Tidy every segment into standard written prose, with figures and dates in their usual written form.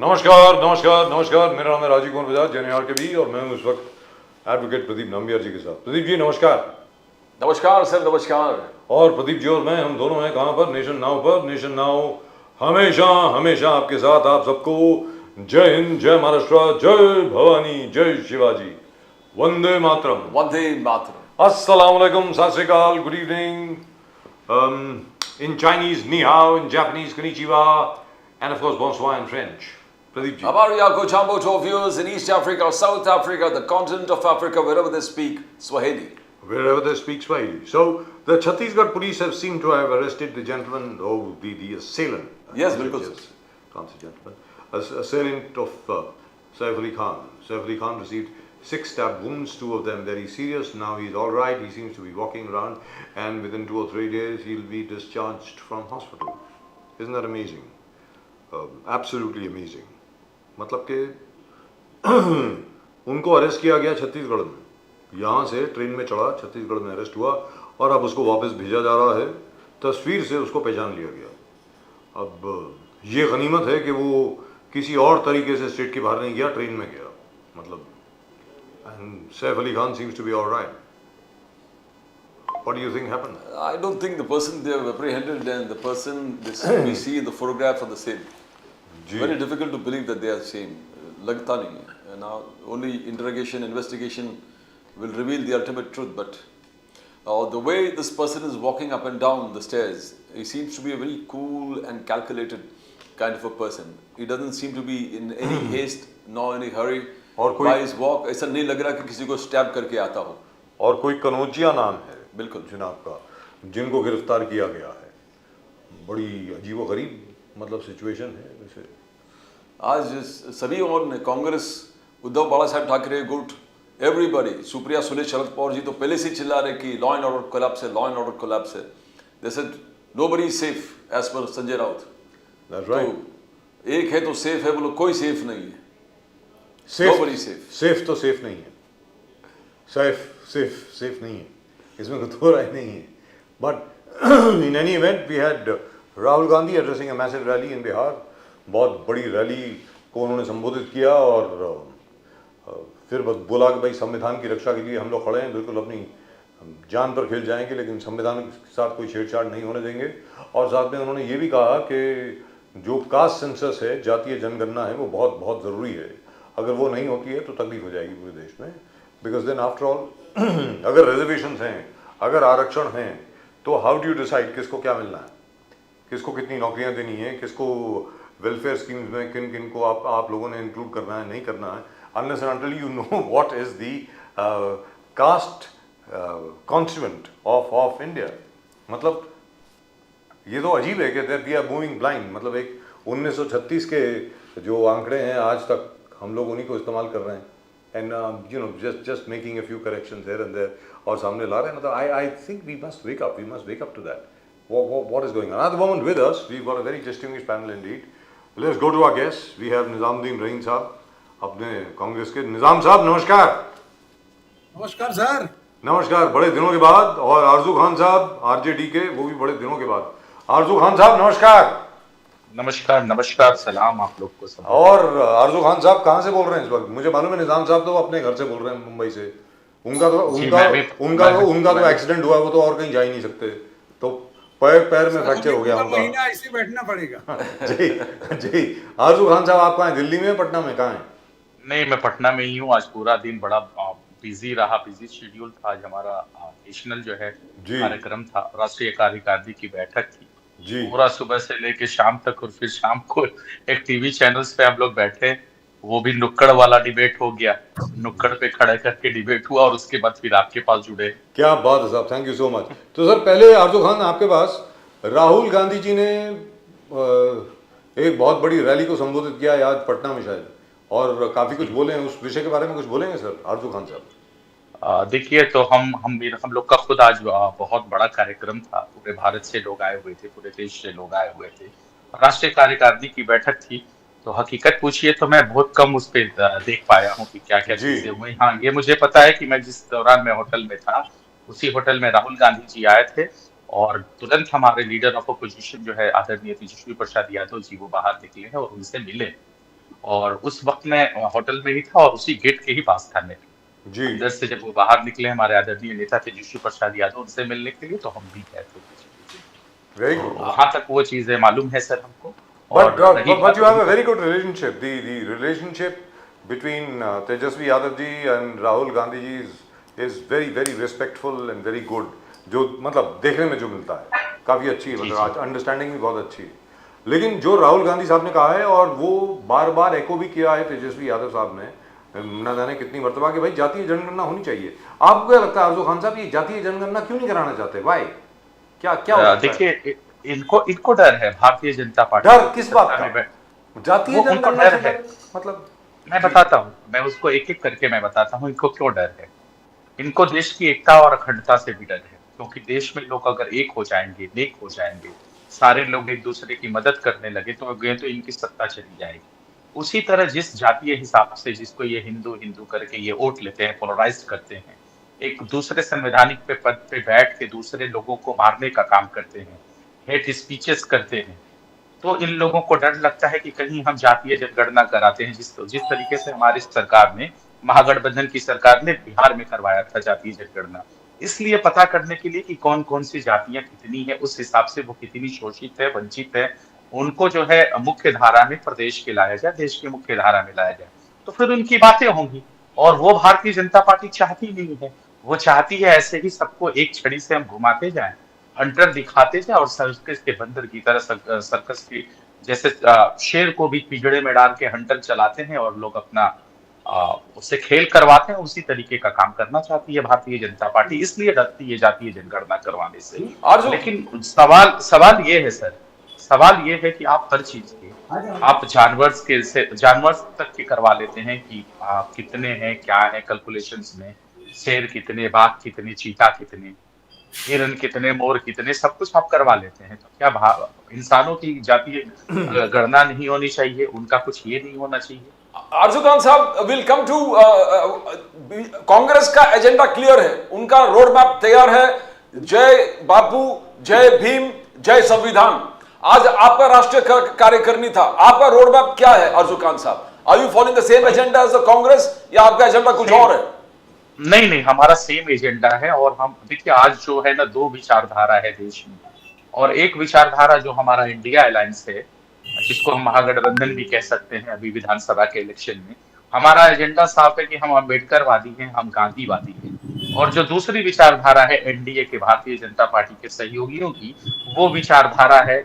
नमस्कार नमस्कार नमस्कार। मेरा नाम है राजीव कुमार बजाज, जैन के भी, और मैं हूँ इस वक्त एडवोकेट प्रदीप नंबियार जी के साथ। प्रदीप जी नमस्कार। नमस्कार सर, नमस्कार। और प्रदीप जी और मैं, हम दोनों हैं कहाँ पर? नेशन नाउ पर। नेशन नाउ हमेशा हमेशा आपके साथ। आप सबको जय हिंद, जय महाराष्ट्र, जय भवानी, जय शिवाजी, वंदे मातरम। वंदे मातरम। अस्सलाम वालेकुम, सत श्री अकाल, good evening. In Chinese, ni hao, in Japanese, konnichiwa, and of course, bonsoir in French. Pradeep ji. Abaria Gochambo to viewers in East Africa, South Africa, the continent of Africa, wherever they speak Swahili. Wherever they speak Swahili. So, the Chhattisgarh police have seemed to have arrested the gentleman, the assailant. Yes, bilkul. Can't say gentleman. Assailant of Saif Ali Khan. Saif Ali Khan received 6 stab wounds, 2 of them very serious. Now he's all right. He seems to be walking around, and within 2 or 3 days he'll be discharged from hospital. Isn't that amazing? Absolutely amazing. मतलब कि उनको arrest किया गया छत्तीसगढ़ में, यहाँ से train में चढ़ा, छत्तीसगढ़ में अरेस्ट हुआ, और अब उसको वापस भेजा जा रहा है। तस्वीर से उसको पहचान लिया गया। अब ये गनीमत है कि वो किसी और तरीके से स्टेट के बाहर नहीं गया, ट्रेन में गया। मतलब Saif Ali Khan seems to be all right. What do you think happened? I don't think the person they have apprehended and the person we see in the photograph are the same. Very difficult to believe that they are same. Lagta nahi hai. And now only interrogation, investigation will reveal the ultimate truth. But the way this person is walking up and down the stairs, he seems to be a very cool and calculated kind of a person. He doesn't seem to be in any haste nor any hurry. और कोई by his walk ऐसा नहीं लग रहा कि किसी को stab करके आता हो। और कोई कनौजिया नाम है बिल्कुल जनाब का, जिनको गिरफ्तार किया गया है। बड़ी अजीबोगरीब मतलब सिचुएशन है वैसे। आज सभी और ने, कांग्रेस, उद्धव बाला साहब ठाकरे, गुट, एवरीबॉडी, सुप्रिया सुले, शरद पवार जी तो पहले से चिल्ला रहे कि लॉ एंड ऑर्डर कोलैप्स है, लॉ एंड ऑर्डर कोलैप्स है। They said nobody is safe as per Sanjay Raut. That's right. तो एक है तो सेफ है, बोलो कोई सेफ नहीं है। सेफ तो सेफ नहीं है। सेफ नहीं है, इसमें कोई दो राय नहीं है। But in any event we had Rahul Gandhi addressing a massive rally in Bihar. बहुत बड़ी रैली को उन्होंने संबोधित किया, और फिर बस बोला कि भाई संविधान की रक्षा के लिए हम लोग खड़े हैं, बिल्कुल अपनी जान पर खेल जाएंगे, लेकिन संविधान के साथ कोई छेड़छाड़ नहीं होने देंगे। और साथ में उन्होंने ये भी कहा कि जो कास्ट सेंसस है, जातीय जनगणना है, वो बहुत बहुत ज़रूरी है। अगर वो नहीं होती है तो तकलीफ हो जाएगी पूरे देश में। बिकॉज देन आफ्टर ऑल अगर रिजर्वेशन हैं, अगर आरक्षण हैं, तो हाउ डू यू डिसाइड किसको क्या मिलना है, किसको कितनी नौकरियां देनी है, किसको वेलफेयर स्कीम्स में किन किन को आप लोगों ने इंक्लूड करना है, नहीं करना है, unless and until you know what is the caste constituent of India. मतलब ये तो अजीब है कि वी आर मूविंग ब्लाइंड। मतलब एक 1936 के जो आंकड़े हैं आज तक हम लोग उन्हीं को इस्तेमाल कर रहे हैं, and you know just making a few corrections here and there, और सामने ला रहे हैं। मतलब I think we must wake up to that. What is going on? At the moment with us, we've got a very distinguished panel indeed. Let's go to our guests. We have Nizamuddin Rahim साहब, अपने कांग्रेस के। निजाम साहब नमस्कार। नमस्कार sir. नमस्कार, बड़े दिनों के बाद। और आरजू खान साहब आरजेडी के, वो भी बड़े दिनों के बाद। आरजू खान साहब नमस्कार। नमस्कार नमस्कार, सलाम आप लोग को सब। और आरजू खान साहब कहाँ से बोल रहे हैं इस वक्त? मुझे मालूम है निजाम साहब तो अपने घर से बोल रहे हैं, मुंबई से। उनका तो एक्सीडेंट हुआ, वो तो और कहीं जा ही नहीं सकते, तो पैर में फ्रैक्चर हो गया उनका। महीना ऐसे बैठना पड़ेगा। जी जी। आरजू खान साहब आप कहाँ हैं? दिल्ली में, पटना में, कहाँ हैं? नहीं, मैं पटना में ही हूँ। आज पूरा दिन बड़ा बिजी रहा, बिजी शेड्यूल था। आज हमारा नेशनल जो है कार्यक्रम था, राष्ट्रीय कार्यकारिणी की बैठक थी जी। पूरा सुबह से लेके शाम तक, और फिर शाम को एक टीवी चैनल्स पे हम लोग बैठे, वो भी नुक्कड़ वाला डिबेट हो गया। नुक्कड़ पे खड़े करके डिबेट हुआ, और उसके बाद फिर आपके पास जुड़े। क्या बात है साहब, थैंक यू सो मच। तो सर पहले आरजू खान आपके पास, राहुल गांधी जी ने एक बहुत बड़ी रैली को संबोधित किया है आज पटना में शायद, और काफी कुछ बोले हैं। उस विषय के बारे में कुछ बोलेंगे सर आरजू खान साहब? देखिए, तो हम लोग का खुद आज बहुत बड़ा कार्यक्रम था। पूरे भारत से लोग आए हुए थे, पूरे देश से लोग आए हुए थे। राष्ट्रीय कार्यकारिणी की बैठक थी, तो हकीकत पूछिए तो मैं बहुत कम उस पर देख पाया हूँ कि क्या क्या चीजें हुई। हाँ, ये मुझे पता है कि मैं जिस दौरान मैं होटल में था, उसी होटल में राहुल गांधी जी आए थे, और तुरंत हमारे लीडर ऑफ अपोजिशन जो है आदरणीय तेजस्वी प्रसाद यादव जी, वो बाहर निकले हैं और उनसे मिले। और उस वक्त मैं होटल में ही था और उसी गेट के ही पास था मैं। जी अंदर से जब वो बाहर निकले हमारे आदरणीय नेता तेजस्वी प्रसाद यादव उनसे मिलने के लिए, तो हम भी गए थे पीछे पीछे। वेरी तो गुड वहां तक वो चीजें मालूम है सर हमको। But, और रही but बात you have a उनका, very good relationship. The relationship between Tejasvi Yadav ji and Rahul Gandhi ji is very very respectful and very good. जो मतलब देखने में जो मिलता है काफ़ी अच्छी है, जी मतलब जी आज अंडरस्टैंडिंग भी बहुत अच्छी है। लेकिन जो राहुल गांधी साहब ने कहा है और वो बार बार एको भी किया है तेजस्वी यादव साहब ने, न जाने कितनी मरतबा कि भाई जातीय जनगणना होनी चाहिए। आपको क्या लगता है आरजू खान साहब, ये जातीय जनगणना क्यों नहीं कराना चाहते? वाई? क्या क्या हो सकता है? देखिए इनको इनको डर है भारतीय जनता पार्टी डर को कि किस बात सत्ता का? में बैठ, जातीय वो उनको जनगणना डर से है। डर? मतलब मैं जी बताता हूँ, मैं उसको एक एक करके मैं बताता हूँ इनको क्यों डर है। इनको देश की एकता और अखंडता से भी डर है, क्योंकि देश में लोग अगर एक हो जाएंगे, नेक हो जाएंगे, सारे लोग एक दूसरे की मदद करने लगे, तो आगे तो इनकी सत्ता चली जाएगी। उसी तरह जिस जातीय हिसाब से जिसको ये हिंदू हिंदू करके ये वोट लेते हैं, पोलराइज करते हैं, एक दूसरे संवैधानिक पे पद पे बैठ के दूसरे लोगों को मारने का काम करते हैं, हेट स्पीचेस करते हैं, तो इन लोगों को डर लगता है कि कहीं हम जातीय जनगणना कराते हैं, जिस जिस तरीके से हमारी सरकार ने, महागठबंधन की सरकार ने बिहार में करवाया था जातीय जनगणना। इसलिए पता करने के लिए कि कौन-कौन सी जातियाँ कितनी है, उस हिसाब से वो कितनी शोषित है, वंचित है, उनको जो है मुख्य धारा में प्रदेश के लाया जाए, देश की मुख्य धारा में लाया जाए। तो फिर उनकी बातें होंगी और वो भारतीय जनता पार्टी चाहती नहीं है। वो चाहती है ऐसे ही सबको एक छड़ी से हम घुमाते जाएँ, हंटर दिखाते जाए और सर्कस के बंदर की तरह सर्कस की जैसे शेर को भी पिंजड़े में डाल के हंटर चलाते हैं और लोग अपना उससे खेल करवाते हैं, उसी तरीके का काम करना चाहती है भारतीय जनता पार्टी, इसलिए डरती है जातीय जनगणना करवाने से। आरजू, लेकिन सवाल सवाल ये है सर, सवाल ये है कि आप हर चीज के, आप जानवर तक के करवा लेते हैं कि कितने हैं, क्या है कैलकुलेशंस में, शेर कितने, बाघ कितने, चीता कितने, हिरन कितने, मोर कितने, सब कुछ आप करवा लेते हैं। तो क्या इंसानों की जातीय गणना नहीं होनी चाहिए, उनका कुछ ये नहीं होना चाहिए? आरजू खान साहब, विल कम टू कांग्रेस का एजेंडा क्लियर है, उनका रोड मैप तैयार है। जय बापू, जय भीम, जय संविधान। आज आपका राष्ट्रीय कार्यकारिणी था, आपका रोड मैप क्या है Arzoo Khan Sahab? Are you following the same agenda as the Congress या आपका एजेंडा कुछ और है? नहीं नहीं, हमारा सेम एजेंडा है। और हम देखिए आज जो है ना, दो विचारधारा है देश में, और एक विचारधारा जो हमारा इंडिया अलायंस है, जिसको हम महागठबंधन भी कह सकते हैं, अभी विधानसभा के इलेक्शन में हमारा एजेंडा साफ है कि हम अम्बेडकरवादी हैं, हम गांधीवादी हैं। और जो दूसरी विचारधारा है एनडीए के, भारतीय जनता पार्टी के सहयोगियों की, वो विचारधारा है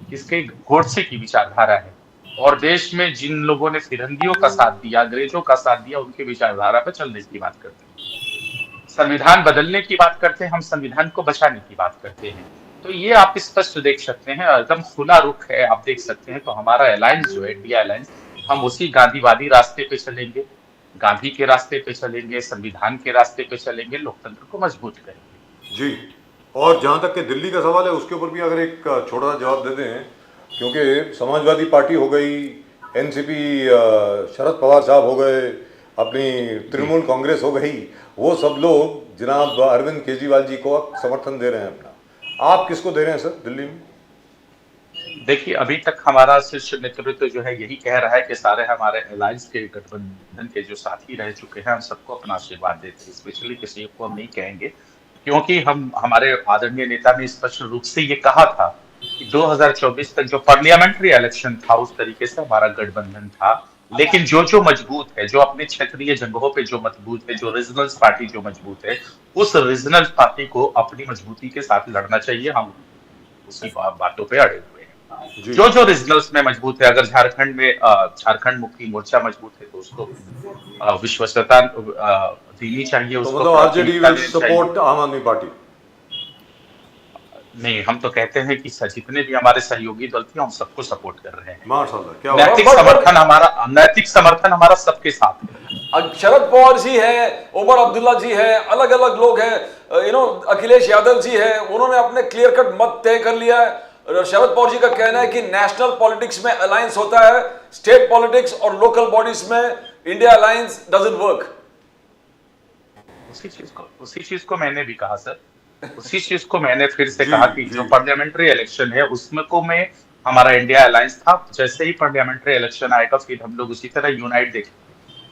किसके, गोडसे की विचारधारा है। और देश में जिन लोगों ने फिरंगियों का साथ दिया, अंग्रेजों का साथ दिया, उनके विचारधारा पर चलने की बात करते हैं। संविधान बदलने की बात करते हैं, हम संविधान को बचाने की बात करते हैं। तो ये आप स्पष्ट देख सकते हैं, एकदम खुला रुख है, आप देख सकते हैं। तो हमारा अलायंस जो है, इंडिया अलायंस, हम उसी गांधीवादी रास्ते पे चलेंगे, गांधी के रास्ते पे चलेंगे, संविधान के रास्ते पे चलेंगे, लोकतंत्र को मजबूत करेंगे। जी। और जहाँ तक कि दिल्ली का सवाल है, उसके ऊपर भी अगर एक छोटा सा जवाब दे दें, क्योंकि समाजवादी पार्टी हो गई, एनसीपी शरद पवार साहब हो गए, अपनी तृणमूल कांग्रेस हो गई, वो सब लोग जनाब अरविंद केजरीवाल जी को समर्थन दे रहे हैं अपना। आप किसको दे रहे हैं सर दिल्ली में? देखिए अभी तक हमारा शीर्ष नेतृत्व जो है यही कह रहा है कि सारे हमारे अलायंस के, गठबंधन के जो साथी रह चुके हैं, हम सबको अपना आशीर्वाद देते हैं। स्पेशली किसी को हम नहीं कहेंगे, क्योंकि हम, हमारे आदरणीय नेता ने स्पष्ट रूप से ये कहा था कि 2024 तक जो पार्लियामेंट्री इलेक्शन था, उस तरीके से हमारा गठबंधन था। लेकिन जो जो मजबूत है, जो अपने क्षेत्रीय जगहों पे जो मजबूत है, जो रीजनल पार्टी जो मजबूत है, उस रीजनल पार्टी को अपनी मजबूती के साथ लड़ना चाहिए। हम उसी बातों पे अड़े हुए हैं। जी। जो जो रीजनल्स में मजबूत है, अगर झारखंड में झारखंड मुक्ति मोर्चा मजबूत है, तो उसको विश्वसनीयता देनी चाहिए, तो उसको मतलब आरजेडी प्राथमिकता विल देनी चाहिए। सपोर्ट आम आदमी पार्टी? नहीं, हम तो कहते हैं कि जितने भी हमारे सहयोगी दल थे, हम सबको सपोर्ट कर रहे हैं। माशाल्लाह, क्या नैतिक समर्थन हमारा सबके साथ है। शरद पवार जी है, उमर अब्दुल्ला जी है, अलग अलग लोग हैं, अखिलेश यादव जी है, उन्होंने अपने क्लियर कट मत तय कर लिया है। शरद पवार जी का कहना है कि नेशनल पॉलिटिक्स में अलायंस होता है, स्टेट पॉलिटिक्स और लोकल बॉडीज में इंडिया अलायंस डजंट वर्क। उसी चीज को मैंने भी कहा सर, उसी चीज को मैंने फिर से कहा कि जो पार्लियामेंट्री इलेक्शन है, उसमें को में हमारा इंडिया अलायंस था, जैसे ही पार्लियामेंट्री इलेक्शन आएगा फिर हम लोग उसी तरह यूनाइट देखेंगे।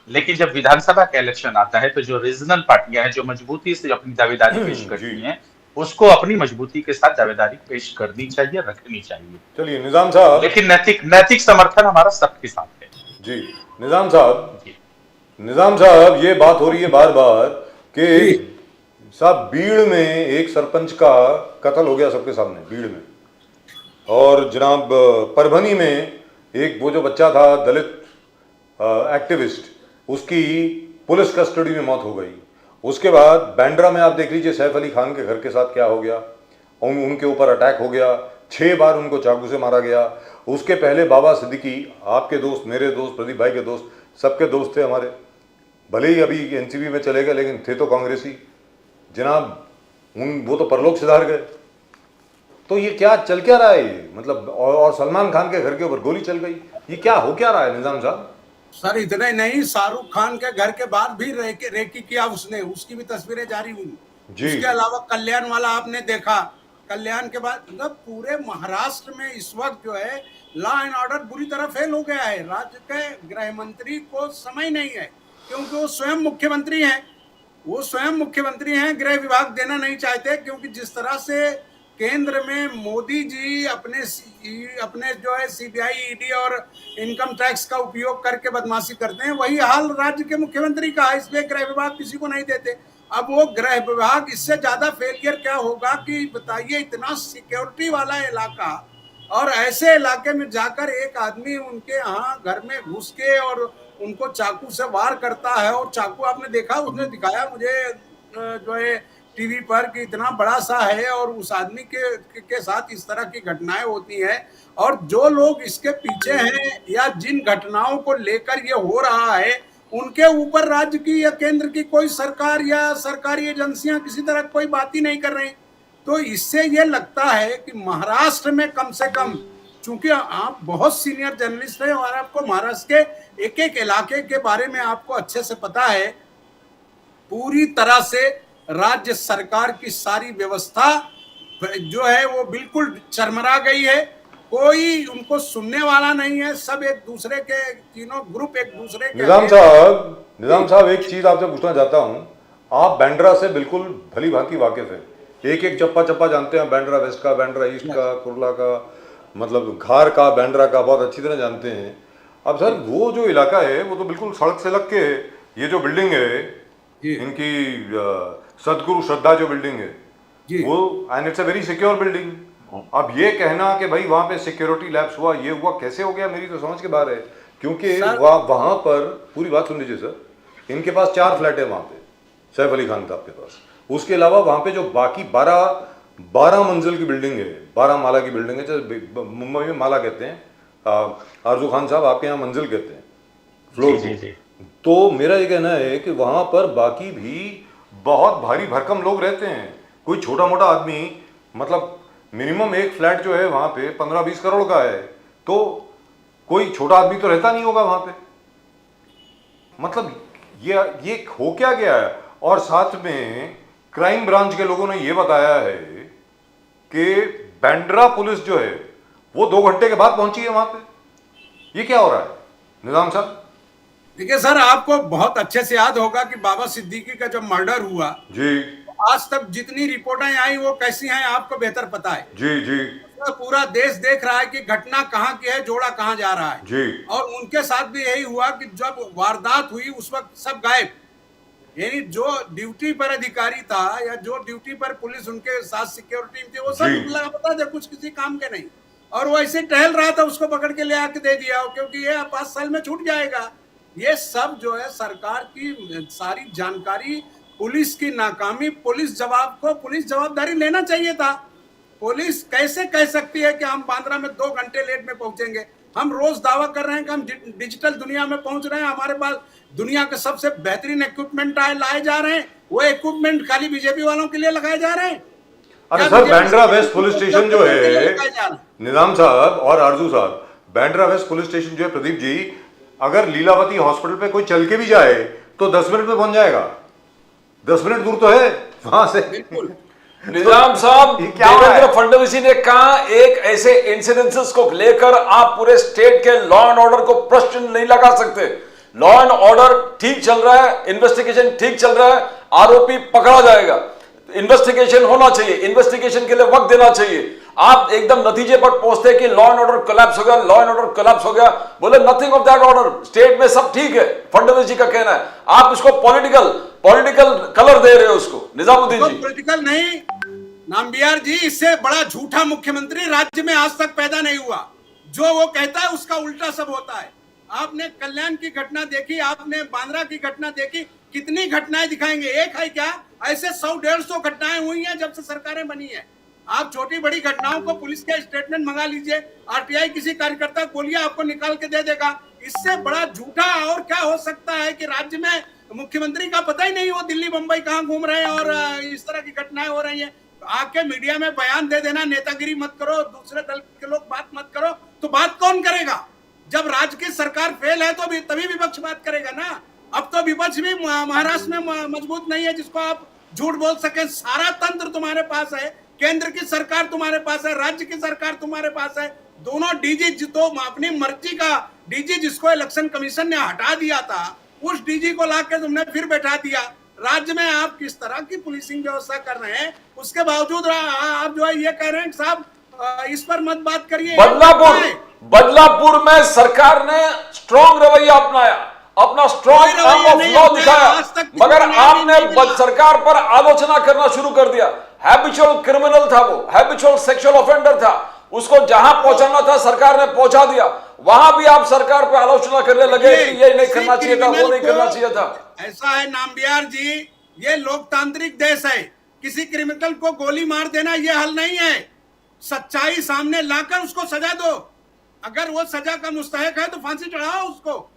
लेकिन जब विधानसभा का इलेक्शन आता है तो जो रीजनल पार्टियां हैं जो मजबूती से अपनी दावेदारी पेश जी। करती हैं, उसको अपनी मजबूती के साथ दावेदारी पेश करनी चाहिए, रखनी चाहिए। चलिए निजाम साहब। लेकिन नैतिक नैतिक समर्थन हमारा सबके साथ है। जी निजाम साहब, जी निजाम साहब, ये बात हो रही है बार बार कि जी। साहब बीड़ में एक सरपंच का कत्ल हो गया सबके सामने, बीड़ में। और जनाब परभनी में एक वो जो बच्चा था दलित एक्टिविस्ट, उसकी पुलिस कस्टडी में मौत हो गई। उसके बाद बांद्रा में आप देख लीजिए सैफ अली खान के घर के साथ क्या हो गया। उनके ऊपर अटैक हो गया, 6 बार उनको चाकू से मारा गया। उसके पहले बाबा सिद्दीकी, आपके दोस्त, मेरे दोस्त, प्रदीप भाई के दोस्त, सबके दोस्त थे हमारे। भले ही अभी एनसीपी में चले गए लेकिन थे तो कांग्रेसी जनाब। वो तो परलोक सिधार गए। तो ये क्या चल क्या रहा है ये, मतलब और सलमान खान के घर के ऊपर गोली चल गई, ये क्या हो क्या रहा है निजाम साहब? सर इतने नहीं, शाहरुख खान के घर के बाद भी रेकी किया उसने, उसकी भी तस्वीरें जारी हुई। जी। उसके अलावा कल्याण वाला आपने देखा, कल्याण के बाद मतलब पूरे महाराष्ट्र में इस वक्त जो है लॉ एंड ऑर्डर बुरी तरह फेल हो गया है। राज्य के गृह मंत्री को समय नहीं है क्योंकि वो स्वयं मुख्यमंत्री हैं। वो स्वयं मुख्यमंत्री हैं, गृह विभाग देना नहीं चाहते क्योंकि जिस तरह से केंद्र में मोदी जी अपने जो है सीबीआई, ईडी और इनकम टैक्स का उपयोग करके बदमाशी करते हैं, वही हाल राज्य के मुख्यमंत्री का है। इसलिए गृह विभाग किसी को नहीं देते। अब वो गृह विभाग, इससे ज्यादा फेलियर क्या होगा कि बताइए, इतना सिक्योरिटी वाला इलाका और ऐसे इलाके में जाकर एक आदमी उनके यहाँ घर में घुस के और उनको चाकू से वार करता है। और चाकू आपने देखा, उसने दिखाया मुझे जो है टीवी पर कि इतना बड़ा सा है और उस आदमी के साथ इस तरह की घटनाएं होती हैं। और जो लोग इसके पीछे हैं या जिन घटनाओं को लेकर ये हो रहा है, उनके ऊपर राज्य की या केंद्र की कोई सरकार या सरकारी एजेंसियां किसी तरह कोई बात ही नहीं कर रही। तो इससे ये लगता है कि महाराष्ट्र में कम से कम, चूंकि आप बहुत सीनियर जर्नलिस्ट हैं और आपको महाराष्ट्र के एक एक इलाके के बारे में आपको अच्छे से पता है, पूरी तरह से राज्य सरकार की सारी व्यवस्था जो है वो बिल्कुल चरमरा गई है। कोई उनको सुनने वाला नहीं है। सब एक दूसरे के, तीनों ग्रुप एक दूसरे के। निजाम साहब एक चीज आपसे पूछना चाहता हूं। आप बांद्रा से बिल्कुल भली भांति वाकिफ है, एक एक चप्पा चप्पा जानते हैं, बांद्रा वेस्ट का, बांद्रा ईस्ट का, कुर्ला का, मतलब घार का, बांद्रा का बहुत अच्छी तरह जानते हैं। अब सर वो जो इलाका है वो तो बिल्कुल सड़क से लग के है। ये जो बिल्डिंग है इनकी सदगुरु श्रद्धा जो बिल्डिंग है वो, and it's a very secure building. अब ये कहना कि भाई वहां पे सिक्योरिटी लैप्स हुआ, ये हुआ, कैसे हो गया, मेरी तो समझ के बाहर है। क्योंकि वहां पर पूरी बात सुन लीजिए सर, इनके पास 4 फ्लैट है वहां पे, सैफ अली खान साहब के पास। उसके अलावा वहां पे जो बाकी 12 मंजिल की बिल्डिंग है, 12 माला की बिल्डिंग है, जैसे मुंबई में माला कहते हैं, आरजू खान साहब आपके यहाँ मंजिल कहते हैं फ्लोर को। तो मेरा ये कहना है कि वहां पर बाकी भी बहुत भारी भरकम लोग रहते हैं। कोई छोटा मोटा आदमी, मतलब मिनिमम एक फ्लैट जो है वहां पे 15-20 करोड़ का है, तो कोई छोटा आदमी तो रहता नहीं होगा वहां पे। मतलब ये हो क्या गया है। और साथ में क्राइम ब्रांच के लोगों ने ये बताया है कि बांद्रा पुलिस जो है वो 2 घंटे के बाद पहुंची है वहां पे। ये क्या हो रहा है निजाम साहब? देखिए सर, आपको बहुत अच्छे से याद होगा कि बाबा सिद्दीकी का जब मर्डर हुआ जी, आज तक जितनी रिपोर्टें आई वो कैसी हैं आपको बेहतर पता है। जी जी तो पूरा देश देख रहा है कि घटना कहाँ की है, जोड़ा कहाँ जा रहा है जी। और उनके साथ भी यही हुआ कि जब वारदात हुई उस वक्त सब गायब। यानी जो ड्यूटी पर अधिकारी था या जो ड्यूटी पर पुलिस उनके साथ सिक्योरिटी टीम थी, वो सब लापता थे, कुछ किसी काम के नहीं। और वो ऐसे टहल रहा था, उसको पकड़ के ले आके दे दिया क्योंकि ये 5 साल में छूट जाएगा। ये सब जो है सरकार की सारी जानकारी, पुलिस की नाकामी, पुलिस जवाबदारी लेना चाहिए था। पुलिस कैसे कह सकती है कि हम बांद्रा में 2 घंटे लेट में पहुंचेंगे? हम रोज दावा कर रहे हैं कि हम डिजिटल दुनिया में पहुंच रहे हैं, हमारे पास दुनिया के सबसे बेहतरीन इक्विपमेंट लाए जा रहे हैं। वो इक्विपमेंट खाली बीजेपी वालों के लिए लगाए जा रहे हैं। अरे sir, Bandra waste police station जो है निजाम साहब और आरजू साहब, बांद्रा वेस्ट पुलिस स्टेशन जो है प्रदीप जी, अगर लीलावती हॉस्पिटल पे कोई चल के भी जाए तो 10 मिनट में पहुंच जाएगा। 10 मिनट दूर तो है वहां से। बिल्कुल। निजाम साहब, ये क्या हो रहा है? देवेंद्र फडणवीस जी ने कहा एक ऐसे इंसिडेंसेस को लेकर आप पूरे स्टेट के लॉ एंड ऑर्डर को प्रश्न नहीं लगा सकते। लॉ एंड ऑर्डर ठीक चल रहा है, इन्वेस्टिगेशन ठीक चल रहा है, आरोपी पकड़ा जाएगा, इन्वेस्टिगेशन होना चाहिए, इन्वेस्टिगेशन के लिए वक्त देना चाहिए। आप एकदम नतीजे पर पहुंचते कि लॉ एंड ऑर्डर कोलैप्स हो गया, लॉ एंड ऑर्डर कोलैप्स हो गया। बोले nothing of that order, state में सब ठीक है, फडणवीस जी का कहना है। आप इसको पॉलिटिकल कलर दे रहे हो उसको, निजामुद्दीन जी। पॉलिटिकल नहीं नामबियार जी, इससे बड़ा झूठा मुख्यमंत्री राज्य में आज तक पैदा नहीं हुआ। जो वो कहता है उसका उल्टा सब होता है। आपने कल्याण की घटना देखी, आपने बांद्रा की घटना देखी, कितनी घटनाएं दिखाएंगे? एक है क्या? ऐसे 100-150 घटनाएं हुई हैं जब से सरकारें बनी है। आप छोटी बड़ी घटनाओं को पुलिस के स्टेटमेंट मंगा लीजिए, आरटीआई किसी कार्यकर्ता को बोलिए, आपको निकाल के दे देगा। इससे बड़ा झूठा और क्या हो सकता है कि राज्य में मुख्यमंत्री का पता ही नहीं वो दिल्ली मुंबई कहाँ घूम रहे हैं और इस तरह की घटनाएं हो रही हैं। आके मीडिया में बयान दे देना, नेतागिरी मत करो, दूसरे दल के लोग बात मत करो, तो बात कौन करेगा? जब राज्य की सरकार फेल है तो तभी विपक्ष बात करेगा ना। अब तो विपक्ष भी महाराष्ट्र में मजबूत नहीं है जिसको आप झूठ बोल सके। सारा तंत्र तुम्हारे पास है, केंद्र की सरकार तुम्हारे पास है, राज्य की सरकार तुम्हारे पास है। दोनों डीजी तो अपनी मर्जी का डीजी जिसको इलेक्शन कमीशन ने हटा दिया था, उस डीजी को लाके तुमने फिर बैठा दिया। राज्य में आप किस तरह की पुलिसिंग व्यवस्था कर रहे हैं, उसके बावजूद आप जो है ये कह रहे हैं साहब इस पर मत बात करिए। बदलापुर में सरकार ने स्ट्रॉन्ग रवैया अपनाया, अपना स्ट्रॉन्ग आर्म ऑफ लॉ दिखाया, मगर आपने सरकार पर आलोचना करना शुरू कर दिया। हैबिचुअल क्रिमिनल था वो, हैबिचुअल सेक्सुअल ऑफेंडर था, उसको जहां पहुंचाना था सरकार ने पहुंचा दिया। वहां भी आप सरकार पर आलोचना करने लगे कि ये नहीं करना चाहिए था, वो नहीं करना चाहिए था। ऐसा है नामबियार जी, ये लोकतांत्रिक देश है, किसी क्रिमिनल को गोली मार देना ये हल नहीं है। सच्चाई सामने लाकर उसको सजा दो, अगर वो सजा का मुस्तहक है तो फांसी चढ़ाओ उसको।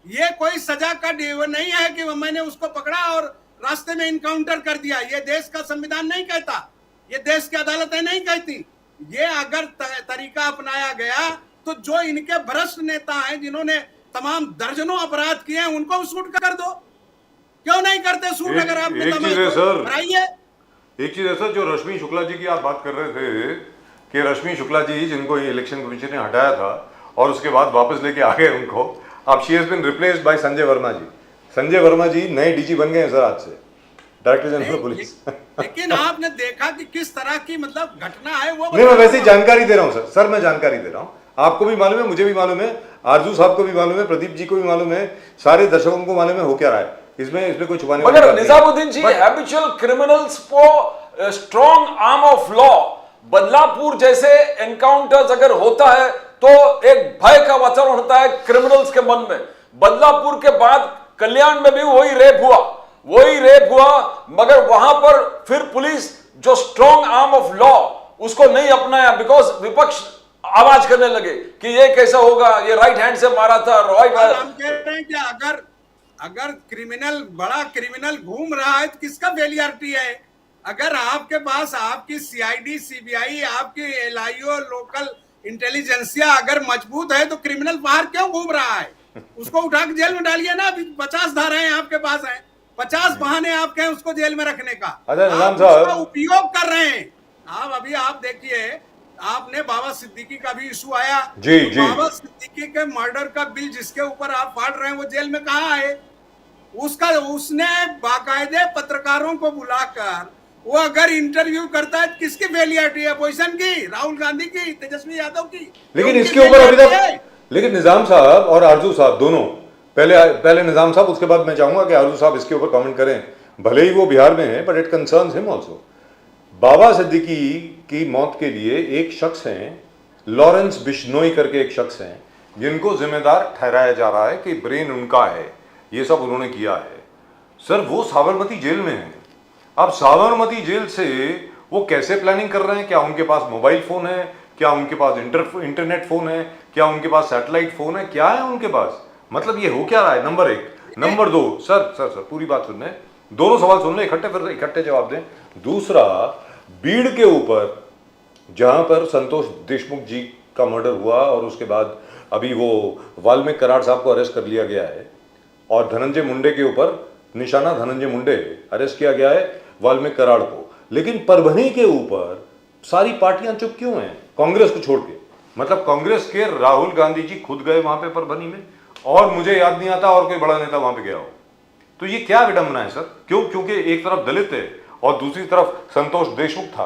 ये कोई सजा का नहीं है कि मैंने उसको पकड़ा और रास्ते में इनकाउंटर कर दिया। ये देश का संविधान नहीं कहता, ये देश की अदालतें नहीं कहती। ये अगर तरीका अपनाया गया तो जो इनके भ्रष्ट नेता हैं जिन्होंने तमाम दर्जनों अपराध किए हैं उनको शूट कर दो। क्यों नहीं करते शूट? अगर आप एक चीज है सर, कराइए। एक चीज है सर, जो रश्मि शुक्ला जी की आप बात कर रहे थे कि रश्मि शुक्ला जी जिनको ये इलेक्शन कमीशन ने हटाया था और उसके बाद वापस लेके आ गए उनको, अब she has been replaced by Sanjay Verma ji. Sanjay Verma ji नए डीजी बन गए हैं सर आज से, डायरेक्टर जनरल पुलिस। लेकिन आपने देखा कि किस तरह की मतलब घटना है वो। नहीं, मैं वैसे ही जानकारी दे रहा हूँ सर, मैं जानकारी दे रहा हूँ, आपको भी मालूम है, मुझे भी मालूम है, आरजू साहब को भी मालूम है, प्रदीप जी को भी मालूम है, सारे दर्शकों को मालूम है हो क्या रहा है। इसमें कोई छुपाने वाली बात नहीं। निजामुद्दीन जी, हैबिचुअल क्रिमिनल्स को strong arm of law, Badlapur जैसे एनकाउंटर्स अगर होता है तो एक भय का वातावरण होता है क्रिमिनल्स के मन में। बदलापुर के बाद कल्याण में भी वही रेप हुआ, मगर वहां पर फिर पुलिस जो स्ट्रॉन्ग आर्म ऑफ लॉ उसको नहीं अपनाया, बिकॉज विपक्ष आवाज करने लगे कि ये कैसा होगा, ये राइट हैंड से मारा था। हम कह रहे हैं कि अगर क्रिमिनल, बड़ा क्रिमिनल घूम रहा है तो किसका फेलियरिटी है? अगर आपके पास आपकी सीआईडी, सीबीआई, आपकी एलआईओ, लोकल इंटेलिजेंसिया अगर मजबूत है तो क्रिमिनल बाहर क्यों घूम रहा है? उसको उठा के जेल में डालिए ना। 50 धाराएं आपके पास हैं, 50 बहाने आपके हैं उसको जेल में रखने का। निजाम साहब उपयोग कर रहे हैं आप। अभी आप देखिए, आपने बाबा सिद्दीकी का भी इशू आया जी, तो जी। बाबा सिद्दीकी के मर्डर का बिल जिसके ऊपर आप फाड़ रहे हैं वो जेल में कहाँ है? उसने बाकायदे पत्रकारों को बुलाकर वो अगर इंटरव्यू करता है, किसकी फेलियरिटी है? अपोजिशन की, राहुल गांधी की, तेजस्वी यादव की। लेकिन इसके ऊपर अभी तक, लेकिन निजाम साहब और आरजू साहब दोनों, पहले निजाम साहब, उसके बाद मैं चाहूंगा कि आरजू साहब इसके ऊपर कमेंट करें। भले ही वो बिहार में है, but it concerns him also. Baba Siddique की मौत के लिए एक शख्स हैं, लॉरेंस बिश्नोई करके एक शख्स हैं, जिनको जिम्मेदार ठहराया जा रहा है कि ब्रेन उनका है, ये सब उन्होंने किया है। सर वो साबरमती जेल में है। अब साबरमती जेल से वो कैसे प्लानिंग कर रहे हैं? क्या उनके पास मोबाइल फोन है? क्या उनके पास इंटरनेट फोन है? क्या उनके पास सैटेलाइट फोन है? क्या है उनके पास? मतलब ये हो क्या रहा है? नंबर एक। नंबर दो, सर पूरी बात सुन लें, दोनों सवाल सुन लें इकट्ठे, फिर इकट्ठे जवाब दें। दूसरा, बीड़ के ऊपर जहां पर संतोष देशमुख जी का मर्डर हुआ और उसके बाद अभी वो वाल्मीकि कराड़ साहब को अरेस्ट कर लिया गया है, और धनंजय मुंडे के ऊपर निशाना धनंजय मुंडे, अरेस्ट किया गया है वाल्मीकि कराड़ को। लेकिन परभनी के ऊपर सारी पार्टियां चुप क्यों हैं, कांग्रेस को छोड़ के? मतलब कांग्रेस के राहुल गांधी जी खुद गए वहां पे परभनी में, और मुझे याद नहीं आता और कोई बड़ा नेता वहां पे गया हो। तो ये क्या विडंबना है सर? क्यों? क्योंकि एक तरफ दलित है और दूसरी तरफ संतोष देशमुख था।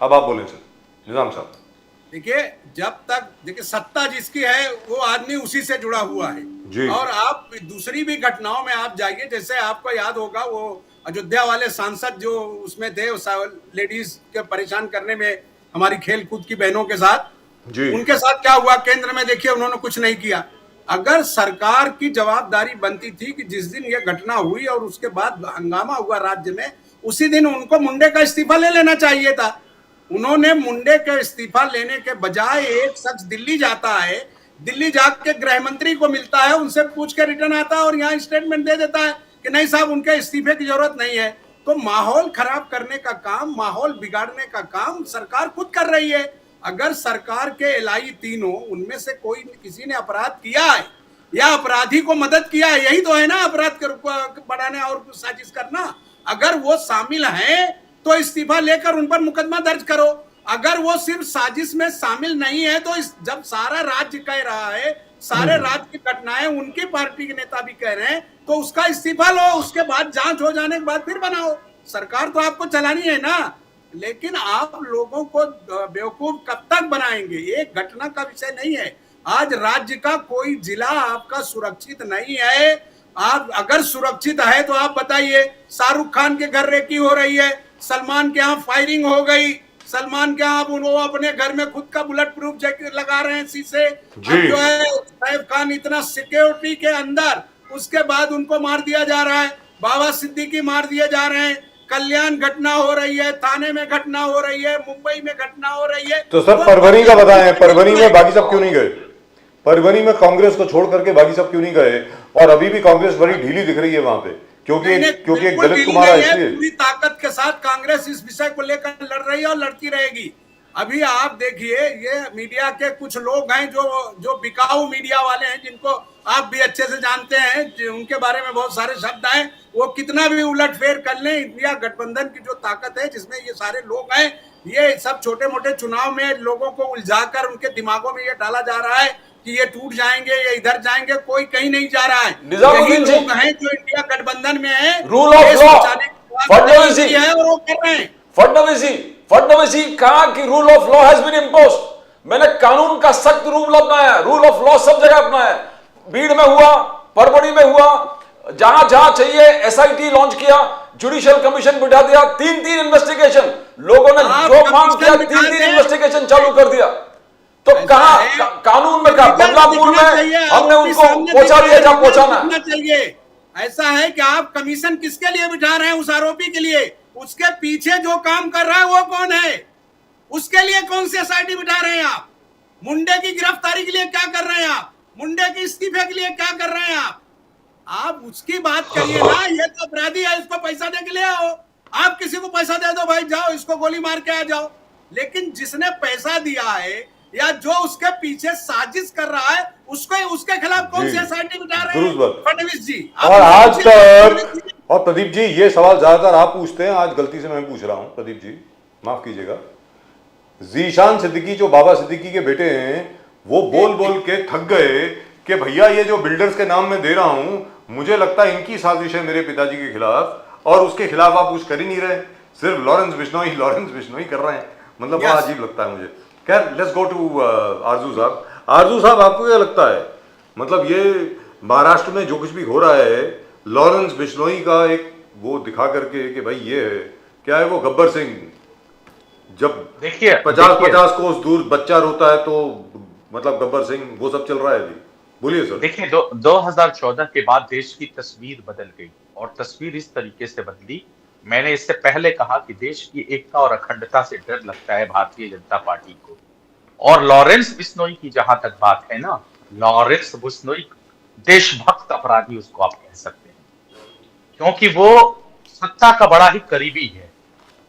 अब आप बोले सर, निजाम साहब। देखिए, जब तक देखिए सत्ता जिसकी है वो आदमी उसी से जुड़ा हुआ है जी। और आप दूसरी भी घटनाओं में आप जाइए, जैसे आपको याद होगा वो अयोध्या वाले सांसद जो उसमें थे, लेडीज के परेशान करने में हमारी खेल कूद की बहनों के साथ, जी। उनके साथ क्या हुआ? केंद्र में देखिए उन्होंने कुछ नहीं किया। अगर सरकार की जवाबदारी बनती थी कि जिस दिन ये घटना हुई और उसके बाद हंगामा हुआ राज्य में, उसी दिन उनको मुंडे का इस्तीफा ले लेना चाहिए था। उन्होंने मुंडे का इस्तीफा लेने के बजाय, एक शख्स दिल्ली जाता है, दिल्ली जाके गृह मंत्री को मिलता है, उनसे पूछ के रिटर्न आता है और यहाँ स्टेटमेंट दे देता है कि नहीं साहब उनके इस्तीफे की जरूरत नहीं है। तो माहौल खराब करने का काम, माहौल बिगाड़ने का काम सरकार खुद कर रही है। अगर सरकार के एलआई तीनों, उनमें से कोई किसी ने अपराध किया है या अपराधी को मदद किया है, यही तो है ना अपराध के बढ़ाने और साजिश करना। अगर वो शामिल हैं तो इस्तीफा लेकर उन पर मुकदमा दर्ज करो। अगर वो सिर्फ साजिश में शामिल नहीं है तो जब सारा राज्य कह रहा है, सारे राज्य की घटनाएं उनकी पार्टी के नेता भी कह रहे हैं, तो उसका इस्तीफा लो, उसके बाद जांच हो जाने के बाद फिर बनाओ। सरकार तो आपको चलानी है ना, लेकिन आप लोगों को बेवकूफ कब तक बनाएंगे? एक घटना का विषय नहीं है। आज राज्य का कोई जिला आपका सुरक्षित नहीं है। आप अगर सुरक्षित है तो आप बताइए, शाहरुख खान के घर रेकी हो रही है, सलमान के यहाँ फायरिंग हो गई, सलमान के यहाँ वो अपने घर में खुद का बुलेट प्रूफ जैकेट लगा रहे हैं शीशे। अब जो है सैफ खान इतना सिक्योरिटी के अंदर, उसके बाद उनको मार दिया जा रहा है। बाबा सिद्दीकी मार दिए जा रहे हैं। कल्याण घटना हो रही है, थाने में घटना हो रही है, मुंबई में घटना हो रही है। तो सर परभनी का बताएं, परभनी में बाकी सब क्यों नहीं गए? परभनी में कांग्रेस को छोड़ करके बाकी सब क्यों नहीं गए? और अभी भी कांग्रेस बड़ी ढीली दिख रही है वहां पे, क्योंकि एक दलित कुमार है इसलिए। पूरी ताकत के साथ कांग्रेस इस विषय को लेकर लड़ रही है और लड़ती रहेगी। अभी आप देखिए, ये मीडिया के कुछ लोग हैं जो बिकाऊ मीडिया वाले हैं, जिनको आप भी अच्छे से जानते हैं, उनके बारे में बहुत सारे शब्द हैं। वो कितना भी उलटफेर कर लें, इंडिया गठबंधन की जो ताकत है जिसमें ये सारे लोग हैं, ये सब छोटे मोटे चुनाव में लोगों को उलझाकर उनके दिमागों में ये डाला जा रहा है कि ये टूट जाएंगे, ये इधर जाएंगे। कोई कहीं नहीं जा रहा है। यही लोग हैं जो इंडिया गठबंधन में है, रूल ऑफ लॉ फडणवीस जी है और वो कर रहे हैं। फडणवीस जी कहा कि rule of law has been imposed. मैंने कानून का सख्त रूल अपनाया, रूल ऑफ लॉ सब जगह अपनाया। भीड़ में हुआ, परभणी में हुआ, जहां जहां चाहिए एसआईटी लॉन्च किया, जुडिशियल कमीशन बिठा दिया, 3-3 इन्वेस्टिगेशन, लोगों ने जो मांग किया 3-3 इन्वेस्टिगेशन चालू कर दिया। तो कहा कानून में कहा, बदलापुर में हमने उनको पहुंचा दिया जहां पहुंचाना चाहिए। ऐसा है कि आप कमीशन किसके लिए बिठा रहे हैं? उस आरोपी के लिए। उसके पीछे जो काम कर रहा है वो कौन है? उसके लिए कौन सी एसआईटी बिठा रहे हैं आप? मुंडे की गिरफ्तारी के लिए क्या कर रहे हैं आप? मुंडे के इस्तीफे के लिए क्या कर रहे हैं आप उसकी बात करिए ना। ये तो अपराधी है, इसको पैसा दे के ले आओ। आप किसी को पैसा दे दो, भाई जाओ इसको गोली मार के आ जाओ। लेकिन जिसने पैसा दिया है या जो उसके पीछे साजिश कर रहा है, उसको उसके खिलाफ कौन सी एसआईटी बिठा रहे हैं फडणवीस जी? और आज तक, और प्रदीप जी ये सवाल ज्यादातर आप पूछते हैं, आज गलती से मैं पूछ रहा हूं, प्रदीप जी माफ कीजिएगा। जीशान सिद्दीकी जो बाबा सिद्दीकी के बेटे हैं, वो बोल बोल के थक गए कि भैया ये जो बिल्डर्स के नाम में दे रहा हूं, मुझे लगता है इनकी साजिश है मेरे पिताजी के खिलाफ, और उसके खिलाफ आप कुछ कर ही नहीं रहे, सिर्फ लॉरेंस बिश्नोई कर रहे हैं। मतलब बड़ा अजीब लगता है मुझे। खैर लेट्स गो टू आरजू साहब। आरजू साहब आपको क्या लगता है, मतलब ये महाराष्ट्र में जो कुछ भी हो रहा है, लॉरेंस बिश्नोई का एक वो दिखा करके कि भाई ये है क्या है, वो गब्बर सिंह जब 50 कोस दूर बच्चा रोता है तो मतलब गब्बर सिंह, वो सब चल रहा है अभी। बोलिए सर। देखिए 2014 के बाद देश की तस्वीर बदल गई, और तस्वीर इस तरीके से बदली। मैंने इससे पहले कहा कि देश की एकता और अखंडता से डर लगता है भारतीय जनता पार्टी को। और लॉरेंस बिश्नोई की जहां तक बात है ना, लॉरेंस बिश्नोई देशभक्त अपराधी उसको आप कह सकते हैं, क्योंकि वो सत्ता का बड़ा ही करीबी है।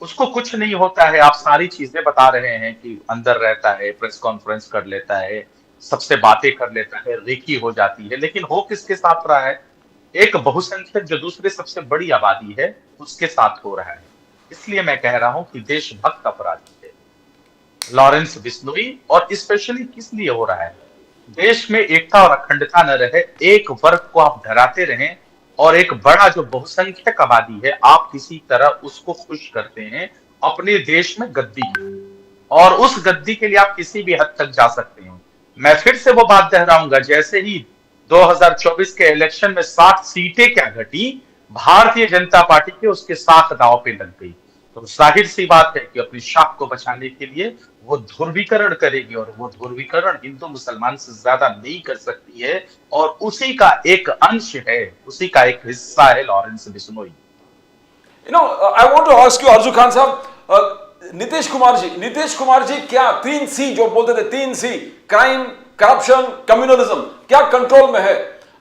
उसको कुछ नहीं होता है, आप सारी चीजें बता रहे हैं कि अंदर रहता है, प्रेस कॉन्फ्रेंस कर लेता है, सबसे बातें कर लेता है, रेकी हो जाती है। लेकिन हो किसके साथ रहा है? एक बहुसंख्यक जो दूसरे सबसे बड़ी आबादी है उसके साथ हो रहा है। इसलिए मैं कह रहा हूं कि देशभक्त अपराधी है लॉरेंस बिश्नोई। और स्पेशली किस लिए हो रहा है? देश में एकता और अखंडता न रहे, एक वर्ग को आप डराते रहें और एक बड़ा जो बहुसंख्यक आबादी है आप किसी तरह उसको खुश करते हैं अपने देश में गद्दी के लिए। और उस गद्दी के लिए आप किसी भी हद तक जा सकते हैं। मैं फिर से वो बात दोहराऊंगा, जैसे ही 2024 के इलेक्शन में 60 सीटें क्या घटी, भारतीय जनता पार्टी के उसके साथ दांव पे लग गई। तो जाहिर सी बात है कि अपनी शाख को बचाने के लिए वो ध्रुवीकरण करेगी, और वो ध्रुवीकरण हिंदू मुसलमान से ज्यादा नहीं कर सकती है। और उसी का एक अंश है, उसी का एक हिस्सा है Lawrence Bishnoi. I want to ask you Arjun Khan Sahab, Nitish Kumar ji क्या 3C जो बोलते थे, 3C क्राइम, करप्शन, कम्युनलिज्म, क्या कंट्रोल में है?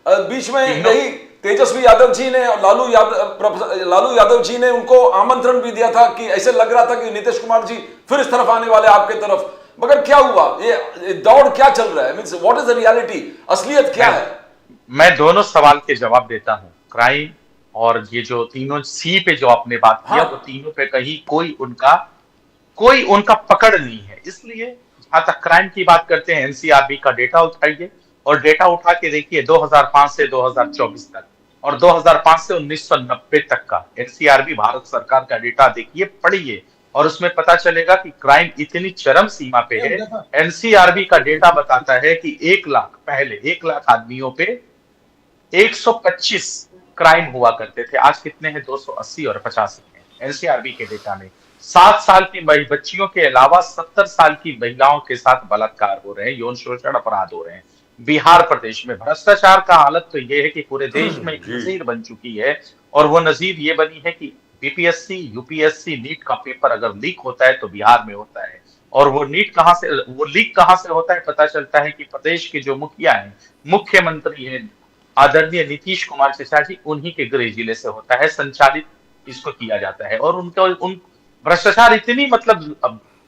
बीच में यही तेजस्वी यादव जी ने और लालू यादव जी ने उनको आमंत्रण भी दिया था कि ऐसे लग रहा था कि नीतीश कुमार जी फिर इस तरफ आने वाले आपके तरफ, मगर क्या हुआ? ये दौड़ क्या चल रहा है? Means what is the reality? असलियत क्या है? मैं दोनों सवाल के जवाब देता हूं। क्राइम और ये जो तीनों C पे जो आपने बात किया, हाँ। वो तीनों पे कहीं कोई उनका पकड़ नहीं है। इसलिए जहां तक क्राइम की बात करते हैं, एनसीआरबी का डेटा उठाइए और डेटा उठा के देखिए 2005 से 2024 तक और 2005 से 1990 तक का एनसीआरबी भारत सरकार का डेटा देखिए, पढ़िए, और उसमें पता चलेगा कि क्राइम इतनी चरम सीमा पे है। एनसीआरबी का डेटा बताता है कि 1 लाख आदमियों पे 125 क्राइम हुआ करते थे। आज कितने हैं? 280 और 85 हैं एनसीआरबी के डेटा में। 7 साल की बच्चियों के अलावा 70 साल की महिलाओं के साथ बलात्कार हो रहे हैं, यौन शोषण अपराध हो रहे हैं। बिहार प्रदेश में भ्रष्टाचार का हालत तो यह है कि पूरे देश में एक नजीर बन चुकी है, और वो नजीर ये बनी है कि बीपीएससी, यूपीएससी, नीट का पेपर अगर लीक होता है तो बिहार में होता है। और वो लीक कहां से होता है? पता चलता है कि प्रदेश के जो मुखिया हैं, मुख्यमंत्री हैं, आदरणीय नीतीश कुमार चचा जी, उन्हीं के गृह जिले से होता है, संचालित इसको किया जाता है। और उन भ्रष्टाचार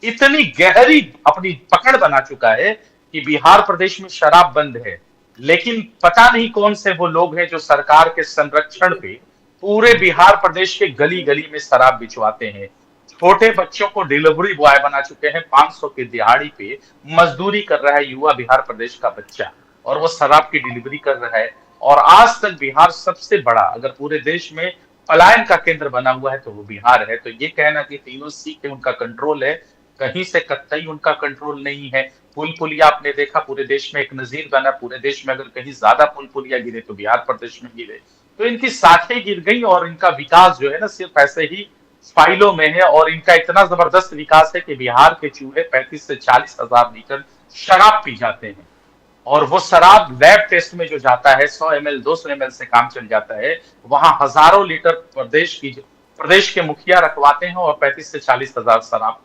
इतनी गहरी अपनी पकड़ बना चुका है कि बिहार प्रदेश में शराब बंद है, लेकिन पता नहीं कौन से वो लोग हैं जो सरकार के संरक्षण पे पूरे बिहार प्रदेश के गली गली में शराब बिचवाते हैं। छोटे बच्चों को डिलीवरी बॉय बना चुके हैं। 500 की दिहाड़ी पे मजदूरी कर रहा है युवा बिहार प्रदेश का बच्चा, और वो शराब की डिलीवरी कर रहा है। और आज तक बिहार सबसे बड़ा, अगर पूरे देश में पलायन का केंद्र बना हुआ है तो वो बिहार है। तो ये कहना कि तीनों C के उनका कंट्रोल है, कहीं से कतई उनका कंट्रोल नहीं है। पुल पुलिया आपने देखा, पूरे देश में एक नजीर बना, पूरे देश में अगर कहीं ज्यादा पुल पुलिया गिरे तो बिहार प्रदेश में गिरे। तो इनकी साखें गिर गई और इनका विकास जो है ना सिर्फ ऐसे ही फाइलों में है। और इनका इतना जबरदस्त विकास है कि बिहार के चूहे 35 से 40 हजार लीटर शराब पी जाते हैं, और वो शराब लैब टेस्ट में जो जाता है 100 ml 200 ml से काम चल जाता है। वहां हजारों लीटर प्रदेश के मुखिया रखवाते हैं और 35 से 40 हजार शराब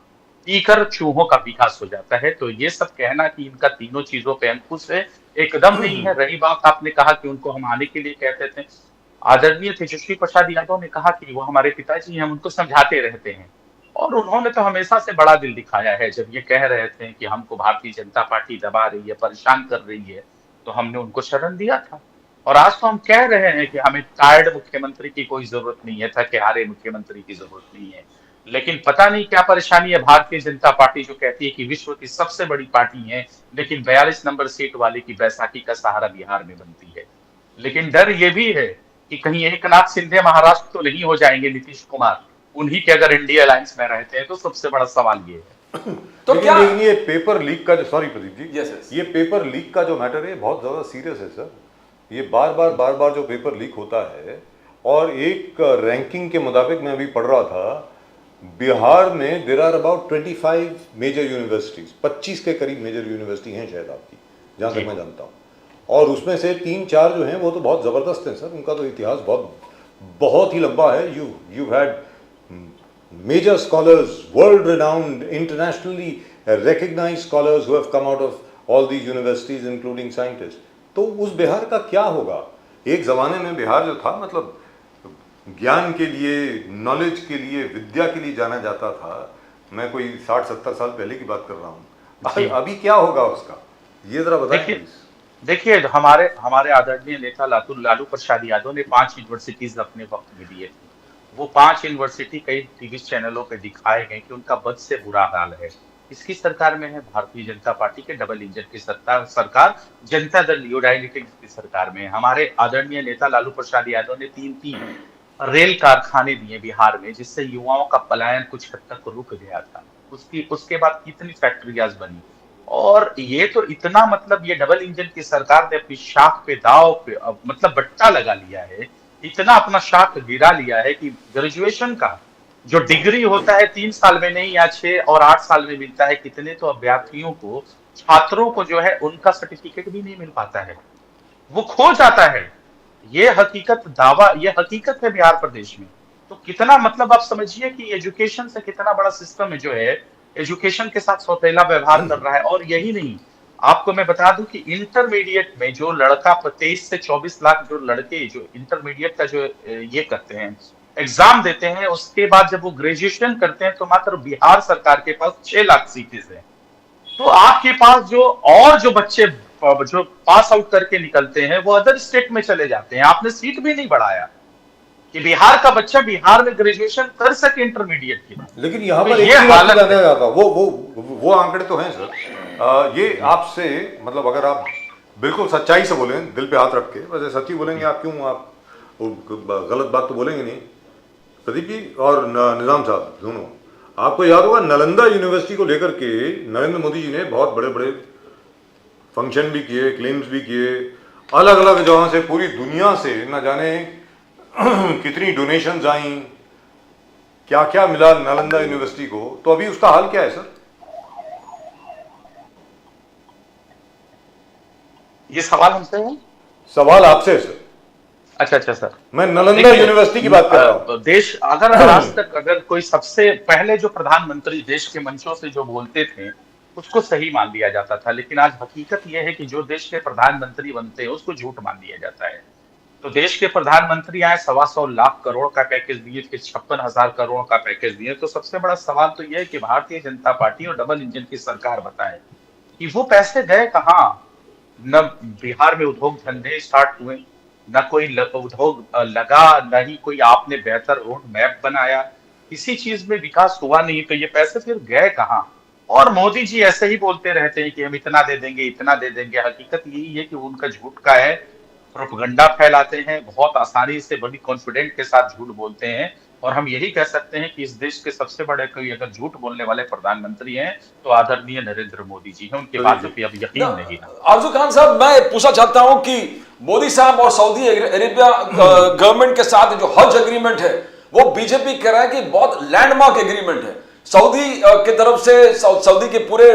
पीकर चूहों का विकास हो जाता है। तो ये सब कहना कि इनका तीनों चीजों पे अंकुश है, एकदम नहीं है। रही बात, आपने कहा कि उनको हम आने के लिए कहते थे, आदरणीय तेजस्वी प्रसाद यादव ने कहा कि वो हमारे पिताजी हैं, हम उनको समझाते रहते हैं। और उन्होंने तो हमेशा से बड़ा दिल दिखाया है। जब ये कह रहे थे कि हमको भारतीय जनता पार्टी दबा रही है, परेशान कर रही है, तो हमने उनको शरण दिया था। और आज तो हम कह रहे हैं कि हमें टायर्ड मुख्यमंत्री की कोई जरूरत नहीं है, थके हारे मुख्यमंत्री की जरूरत नहीं है। लेकिन पता नहीं क्या परेशानी है भारतीय जनता पार्टी, जो कहती है कि विश्व की सबसे बड़ी पार्टी है, लेकिन 42 नंबर सीट वाले की बैसाखी का सहारा बिहार में बनती है। लेकिन डर ये भी है कि कहीं एकनाथ शिंदे महाराष्ट्र तो नहीं हो जाएंगे नीतीश कुमार, उन्हीं के अगर इंडिया अलायंस में रहते हैं तो सबसे बड़ा सवाल ये है। तो क्या ये पेपर लीक का जो, सॉरी प्रदीप जी, yes. ये पेपर लीक का जो मैटर है बहुत ज्यादा सीरियस है सर। ये बार बार जो पेपर लीक होता है, और एक रैंकिंग के मुताबिक मैं अभी पढ़ रहा था, बिहार में there are about 25 major universities, 25 के करीब मेजर यूनिवर्सिटी हैं शायद आपकी, जहां तक मैं जानता हूँ। और उसमें से 3-4 जो हैं वो तो बहुत जबरदस्त हैं सर, उनका तो इतिहास बहुत ही लंबा है। You had major scholars, world renowned, internationally recognized scholars who have come out of all these universities including scientists. तो उस बिहार का क्या होगा? एक ज़माने में बिहार जो था, मतलब ज्ञान के लिए, नॉलेज के लिए, विद्या के लिए जाना जाता था। मैं कोई 60-70 साल पहले की बात कर रहा हूँ। अभी क्या होगा उसका, ये जरा बताइए। देखिए हमारे आदरणीय नेता लालू प्रसाद यादव ने 5 यूनिवर्सिटीज अपने वक्त में दिए थे, वो 5 यूनिवर्सिटी कई टीवी चैनलों पे दिखाए गए कि उनका बद से बुरा हाल है। इसकी सरकार में है भारतीय जनता पार्टी के डबल इंजन की सत्ता सरकार, जनता दल यूनाइटेड की सरकार में है। हमारे आदरणीय नेता लालू प्रसाद यादव ने 3-3 रेल कारखाने दिए बिहार में, जिससे युवाओं का पलायन कुछ हद तक रुक गया था। उसके बाद कितनी फैक्ट्रियाज बनी, और ये तो इतना मतलब ये डबल इंजन की सरकार ने अपनी शाख पे दाव पे मतलब बट्टा लगा लिया है, इतना अपना शाख गिरा लिया है कि ग्रेजुएशन का जो डिग्री होता है 3 साल में नहीं या 6 और 8 साल में मिलता है, कितने तो अभ्यर्थियों को, छात्रों को जो है उनका सर्टिफिकेट भी नहीं मिल पाता है, वो खो जाता है। ये हकीकत है बिहार प्रदेश में। तो कितना मतलब आप समझिए कि एजुकेशन से कितना बड़ा सिस्टम जो है एजुकेशन के साथ सौतेला व्यवहार कर रहा है। और यही नहीं, आपको मैं बता दूं कि इंटरमीडिएट में जो लड़का 23 से 24 लाख जो लड़के जो इंटरमीडिएट का जो ये करते हैं, एग्जाम देते हैं, उसके बाद जब वो ग्रेजुएशन करते हैं तो मात्र बिहार सरकार के पास 6 लाख सीटें हैं। तो आपके पास जो बच्चे जो पास आउट करके निकलते हैं वो अदर स्टेट में चले जाते हैं। आपने सीट भी नहीं बढ़ाया कि बिहार का बच्चा बिहार में ग्रेजुएशन कर सके इंटरमीडिएट की। लेकिन यहाँ तो पर एक ये चीज आपको हालत जानना है। चाहता हूं, वो आंकड़े तो हैं सर। ये आपसे मतलब अगर आप बिल्कुल सच्चाई से बोलें, दिल पे हाथ रख के, वैसे सच्ची बोलेंगे आप, क्यों आप गलत बात तो बोलेंगे नहीं, प्रदीप जी और निजाम साहब दोनों, आपको याद होगा नालंदा यूनिवर्सिटी को लेकर के नरेंद्र मोदी जी ने बहुत बड़े बड़े फंक्शन भी किए, क्लेम्स भी किए, अलग अलग जगह से पूरी दुनिया से न जाने कितनी डोनेशंस आई, क्या क्या मिला नालंदा यूनिवर्सिटी को। तो अभी उसका हाल क्या है सर? ये सवाल हमसे है? सवाल आपसे है सर। अच्छा सर, मैं नालंदा यूनिवर्सिटी की बात कर रहा हूं। देश अगर आज तक अगर कोई सबसे पहले जो प्रधानमंत्री देश के मंचों से जो बोलते थे उसको सही मान लिया जाता था, लेकिन आज हकीकत यह है कि जो देश के प्रधानमंत्री बनते हैं उसको झूठ मान लिया जाता है। तो देश के प्रधानमंत्री आए 125 लाख करोड़ का पैकेज दिए, फिर 56,000 करोड़ का पैकेज दिए। तो सबसे बड़ा सवाल तो यह है कि भारतीय जनता पार्टी और डबल इंजन की सरकार बताए कि वो पैसे गए कहाँ। न बिहार में उद्योग धंधे स्टार्ट हुए, न कोई उद्योग लगा, न ही कोई आपने बेहतर रोड मैप बनाया, किसी चीज में विकास हुआ नहीं। तो ये पैसे फिर गए कहाँ? और मोदी जी ऐसे ही बोलते रहते हैं कि हम इतना दे देंगे, इतना दे देंगे। हकीकत यही है कि उनका झूठ का है, प्रोपगंडा फैलाते हैं, बहुत आसानी से बड़ी कॉन्फिडेंट के साथ झूठ बोलते हैं। और हम यही कह सकते हैं कि इस देश के सबसे बड़े कोई अगर झूठ बोलने वाले प्रधानमंत्री हैं तो आदरणीय नरेंद्र मोदी जी हैं। उनके बाद अब यकीन नहीं है। आरजू खान साहब, मैं पूछना चाहता हूं कि मोदी साहब और सऊदी अरेबिया गवर्नमेंट के साथ जो हज एग्रीमेंट है वो बीजेपी कह रहा है कि बहुत लैंडमार्क एग्रीमेंट है। सऊदी की तरफ से सऊदी के पूरे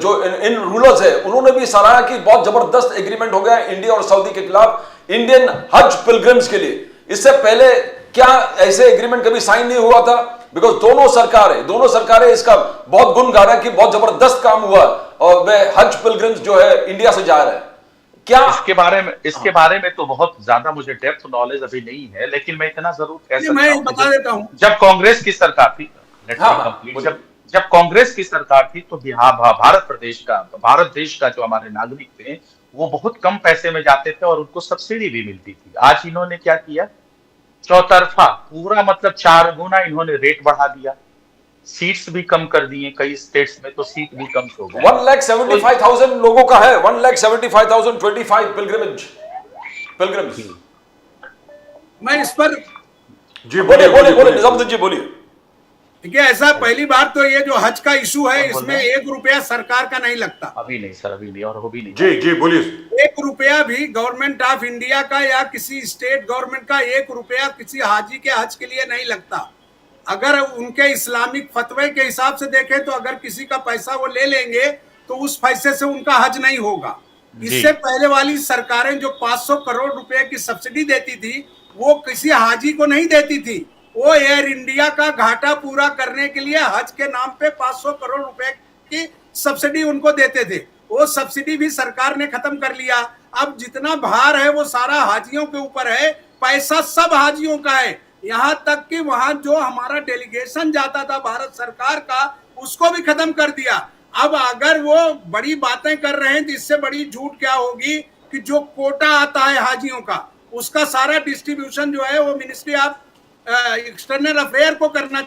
जो इन रूलर्स है उन्होंने भी सराहा कि बहुत जबरदस्त एग्रीमेंट हो गया इंडिया और सऊदी के खिलाफ इंडियन हज पिलग्रिम्स के लिए। इससे पहले क्या ऐसे एग्रीमेंट कभी साइन नहीं हुआ था? बिकॉज दोनों सरकारें इसका बहुत गुण गा रहे हैं कि बहुत जबरदस्त काम हुआ और वे हज पिलग्रिम्स जो है इंडिया से जा रहे हैं। क्या इसके बारे में तो बहुत ज्यादा मुझे डेप्थ नॉलेज अभी नहीं है, लेकिन मैं इतना जरूर कह सकता हूं, मैं बता देता हूं। जब कांग्रेस की सरकार थी, जब कांग्रेस की सरकार थी तो भारत देश का जो हमारे नागरिक थे वो बहुत कम पैसे में जाते थे और उनको सब्सिडी भी मिलती थी। आज इन्होंने क्या किया? चौतरफा पूरा मतलब 4 गुना इन्होंने रेट बढ़ा दिया, सीट्स भी कम कर दिए, कई स्टेट्स में तो सीट भी कम हो गए। 1,75,000 लोगों का है, 1,75,025 पिलग्रिम्स। मैं इस पर जी बोलिए निजामुद्दीन जी बोलिए। देखिए, ऐसा पहली बार तो ये जो हज का इशू है इसमें 1 रुपया सरकार का नहीं लगता। अभी नहीं सर, अभी नहीं, और वो भी नहीं। जी बोलिए। 1 रुपया भी गवर्नमेंट ऑफ इंडिया का या किसी स्टेट गवर्नमेंट का 1 रुपया किसी हाजी के हज के लिए नहीं लगता। अगर उनके इस्लामिक फतवे के हिसाब से देखें तो अगर किसी का पैसा वो ले लेंगे तो उस पैसे से उनका हज नहीं होगा। इससे पहले वाली सरकारें जो 500 करोड़ रुपए की सब्सिडी देती थी वो किसी हाजी को नहीं देती थी, वो एयर इंडिया का घाटा पूरा करने के लिए हज के नाम पे 500 करोड़ रुपए की सब्सिडी उनको देते थे। वो सब्सिडी भी सरकार ने खत्म कर लिया। अब जितना भार है वो सारा हाजियों के ऊपर है, पैसा सब हाजियों का है। यहाँ तक कि वहां जो हमारा डेलीगेशन जाता था भारत सरकार का उसको भी खत्म कर दिया। अब अगर वो बड़ी बातें कर रहे हैं तो इससे बड़ी झूठ क्या होगी कि जो कोटा आता है हाजियों का उसका सारा डिस्ट्रीब्यूशन जो है वो मिनिस्ट्री ऑफ एक्सटर्नल अफेयर को करना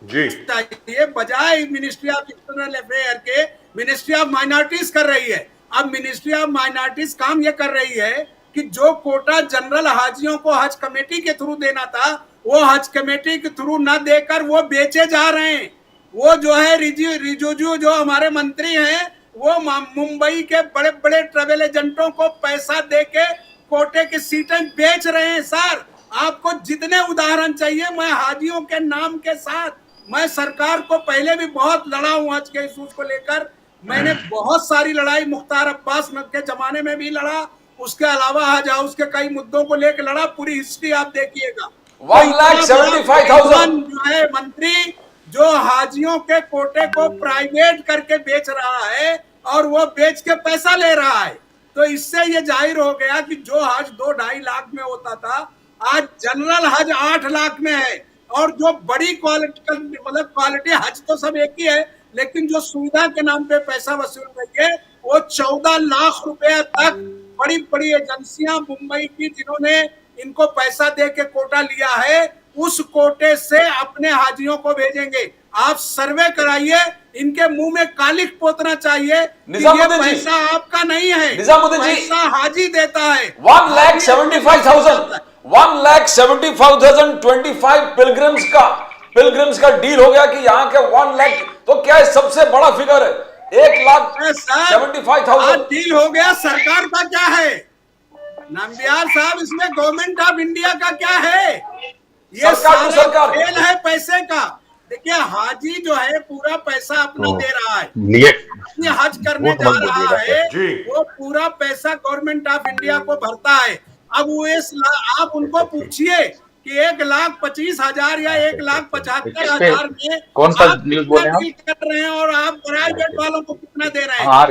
जी चाहिए, बजाय मिनिस्ट्री ऑफ एक्सटर्नल अफेयर के मिनिस्ट्री ऑफ माइनॉरिटीज कर रही है। अब मिनिस्ट्री ऑफ माइनॉरिटीज काम ये कर रही है कि जो कोटा जनरल हाजियों को हज कमेटी के थ्रू देना था, वो हज कमेटी के थ्रू न देकर वो बेचे जा रहे हैं। वो जो है रिजिजू जो हमारे मंत्री हैं, वो मुंबई के बड़े बड़े ट्रेवल एजेंटों को पैसा देके कोटे की सीटें बेच रहे हैं। सर, आपको जितने उदाहरण चाहिए, मैं हाजियों के नाम के साथ, मैं सरकार को पहले भी बहुत लड़ा हूं हज के इशूज को लेकर। मैंने बहुत सारी लड़ाई मुख्तार अब्बास के जमाने में भी लड़ा, उसके अलावा हज हाउस के कई मुद्दों को लेकर लड़ा। पूरी हिस्ट्री आप देखिएगा। 1,75,000 जो है मंत्री जो हाजियों के कोटे को प्राइवेट करके बेच रहा है और वो बेच के पैसा ले रहा है, तो इससे ये जाहिर हो गया कि जो हज 2-2.5 लाख में होता था, आज जनरल हज 8 लाख में है। और जो बड़ी क्वालिटी, मतलब क्वालिटी हज तो सब एक ही है, लेकिन जो सुविधा के नाम पे पैसा वसूल रही है वो 14 लाख रुपए तक बड़ी बड़ी एजेंसियां मुंबई की, जिन्होंने इनको पैसा दे के कोटा लिया है, उस कोटे से अपने हाजियों को भेजेंगे। आप सर्वे कराइए, इनके मुंह में कालिक पोतना चाहिए कि ये पैसा आपका नहीं है, निजामुद्दीन जी, पैसा हाजी देता है। 1,75,000 1,75,025 पिलग्रिम्स का डील हो गया कि यहाँ के 1 लाख, तो क्या है सबसे बड़ा फिगर है? 1,75,000 डील हो गया। सरकार का क्या है नंबियार साहब, इसमें गवर्नमेंट ऑफ इंडिया का क्या है? ये सरकार खेल है पैसे का। देखिए, हाजी जो है पूरा पैसा अपना दे रहा है, हज करने जा रहा है, वो पूरा पैसा गवर्नमेंट ऑफ इंडिया को भरता है। अब वो आप उनको पूछिए कि 1,25,000 या 1,75,000 में कौन सा न्यूज़ बोले डील कर रहे हैं और आप प्राइवेट वालों को कितना दे रहे हैं? आप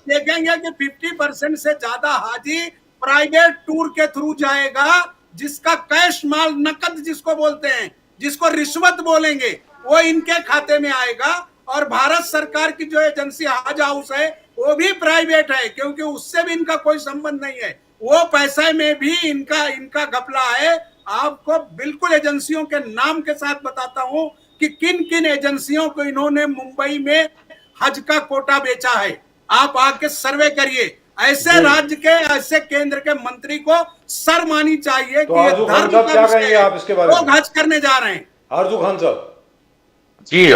देखेंगे कि 50% से ज्यादा हाजी प्राइवेट टूर के थ्रू जाएगा, जिसका कैश माल, नकद जिसको बोलते हैं, जिसको रिश्वत बोलेंगे, वो इनके खाते में आएगा। और भारत सरकार की जो एजेंसी हज हाउस है वो भी प्राइवेट है, क्योंकि उससे भी इनका कोई संबंध नहीं है। वो पैसे में भी इनका घपला है। आपको बिल्कुल एजेंसियों के नाम के साथ बताता हूं कि किन किन एजेंसियों को इन्होंने मुंबई में हज का कोटा बेचा है। आप आके सर्वे करिए। ऐसे राज्य के, ऐसे केंद्र के मंत्री को शर्मानी चाहिए तो कि ये आरजू खान साहब क्या कहेंगे आप इसके बारे में? लोग हज करने जा रहे हैं। आरजू खान साहब जी,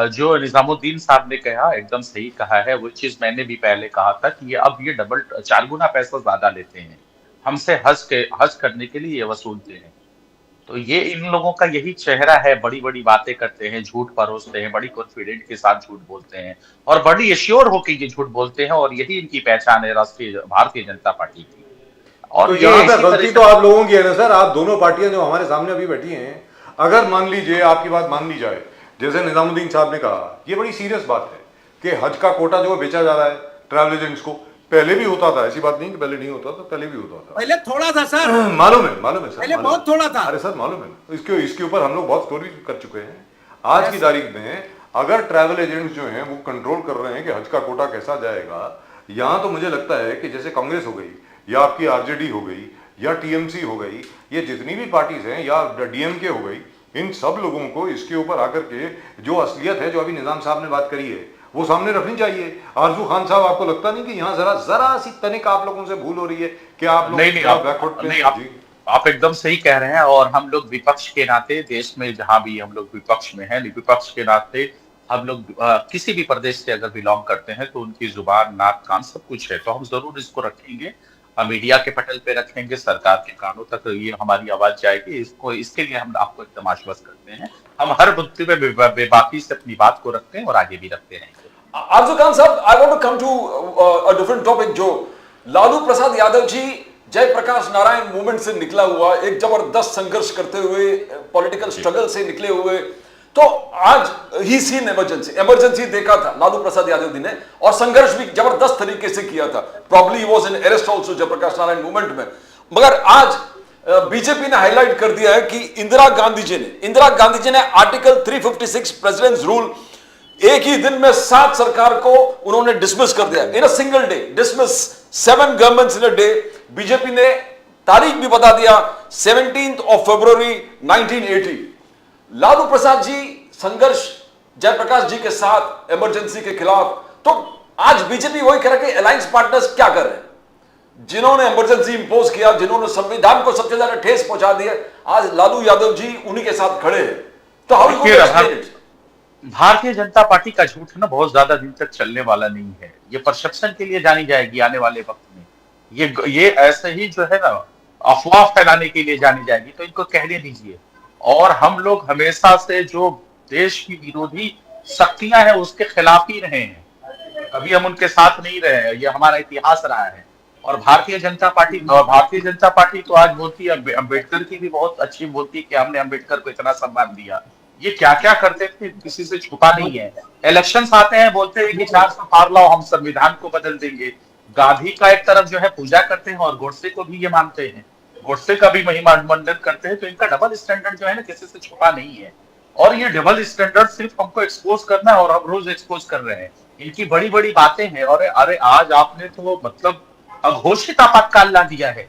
जो निजामुद्दीन साहब ने कहा एकदम सही कहा है। वो चीज मैंने भी पहले कहा था कि ये डबल 4 गुना पैसा ज्यादा लेते हैं हमसे, हज करने के लिए ये वसूलते हैं। तो ये इन लोगों का यही चेहरा है, बड़ी बड़ी बातें करते हैं, झूठ परोसते हैं, बड़ी कॉन्फिडेंट के साथ झूठ बोलते हैं और बड़ी एश्योर होकर ये झूठ बोलते हैं, और यही इनकी पहचान है राष्ट्रीय भारतीय जनता पार्टी की। और तो यहाँ पे गलती तो आप लोगों की है ना सर। आप दोनों पार्टियां जो हमारे सामने अभी बैठी हैं, अगर मान लीजिए आपकी बात मान ली जाए, जैसे निजामुद्दीन साहब ने कहा, ये बड़ी सीरियस बात है कि हज का कोटा जो बेचा जा रहा है ट्रैवल एजेंट्स को, पहले भी होता था, ऐसी बात नहीं कि पहले नहीं होता था, पहले भी होता था। पहले थोड़ा था सर, मालूम है सर, पहले बहुत थोड़ा था। अरे सर मालूम है, इसके ऊपर हम लोग बहुत स्टोरी कर चुके हैं। आज की तारीख में अगर ट्रैवल एजेंट्स जो हैं वो कंट्रोल कर रहे हैं कि हज का कोटा कैसा जाएगा, यहाँ तो मुझे लगता है कि जैसे कांग्रेस हो गई या आपकी आरजेडी हो गई या टीएमसी हो गई, ये जितनी भी पार्टीज हैं या डीएमके हो गई, इन सब लोगों को इसके ऊपर आकर के जो असलियत है, जो अभी निजाम साहब ने बात करी है, वो सामने रखनी चाहिए। आरजू खान साहब, आपको लगता नहीं कि यहाँ जरा सी तनिक आप लोगों से भूल हो रही है कि आप लोग आप एकदम सही कह रहे हैं। और हम लोग विपक्ष के नाते, देश में जहां भी हम लोग विपक्ष में हैं, विपक्ष के नाते हम लोग किसी भी प्रदेश से अगर बिलोंग करते हैं तो उनकी जुबान, नाक, कान सब कुछ है, तो हम जरूर इसको रखेंगे, मीडिया के पटल पे रखेंगे, सरकार के कानों तक ये हमारी आवाज जाएगी। इसके लिए हम आपको एकदम आश्वस्त करते हैं। हम हर मुद्दे पे बेबाकी से अपनी बात को रखते हैं और आगे भी रखते रहेंगे। Arzoo Khan Sahab, I want to come to a different topic. जो लालू प्रसाद यादव जी जयप्रकाश नारायण मूवमेंट से निकला हुआ, एक जबरदस्त संघर्ष करते हुए, पॉलिटिकल स्ट्रगल से निकले हुए, तो आज ही सीन इमरजेंसी देखा था लालू प्रसाद यादव जी ने, और संघर्ष भी जबरदस्त तरीके से किया था। Probably he was in arrest also Jayaprakash Narayan movement में। मगर आज बीजेपी ने हाईलाइट कर दिया है कि इंदिरा गांधी जी ने आर्टिकल 356 प्रेसिडेंट्स रूल, एक ही दिन में 7 सरकार को उन्होंने डिसमिस कर दिया in a single day, dismiss 7 governments in a day. BJP ने तारीख भी बता दिया, 17 फरवरी 1980। लालू प्रसाद जी संघर्ष जयप्रकाश जी के साथ इमरजेंसी के खिलाफ, तो आज बीजेपी वही कह रहा है कि अलायंस पार्टनर्स क्या कर रहे हैं, जिन्होंने इमरजेंसी इंपोज किया, जिन्होंने संविधान को सबसे ज्यादा ठेस पहुंचा दिया, आज लालू यादव जी उन्हीं के साथ खड़े हैं। तो how you explain it? Bharatiya Janata party का झूठ ना बहुत ज्यादा दिन तक चलने वाला नहीं है। ये परसेप्शन के लिए जानी जाएगी आने वाले वक्त में। ये ऐसे ही जो है ना अफवाह फैलाने के लिए जानी जाएगी, तो इनको कहने दीजिए। और हम लोग हमेशा से जो देश की विरोधी शक्तियां हैं उसके खिलाफ ही रहे हैं, कभी हम उनके साथ नहीं रहे हैं। ये हमारा इतिहास रहा है। और भारतीय जनता पार्टी तो आज बोलती है, अम्बेडकर की भी बहुत अच्छी बोलती है कि हमने अम्बेडकर को इतना सम्मान दिया। ये क्या क्या करते थे किसी से छुपा नहीं है। इलेक्शंस आते हैं, बोलते हैं कि 400 पार लाओ, हम संविधान को बदल देंगे। गांधी का एक तरफ जो है पूजा करते हैं और गोडसे को भी ये मानते हैं, गोडसे का भी महिमा मंडन करते हैं। तो इनका डबल स्टैंडर्ड जो है ना किसी से छुपा नहीं है। और ये डबल स्टैंडर्ड सिर्फ हमको एक्सपोज करना है और हम रोज एक्सपोज कर रहे हैं। इनकी बड़ी बड़ी बातें हैं। और अरे आज आपने तो मतलब अघोषित आपातकाल ला दिया है।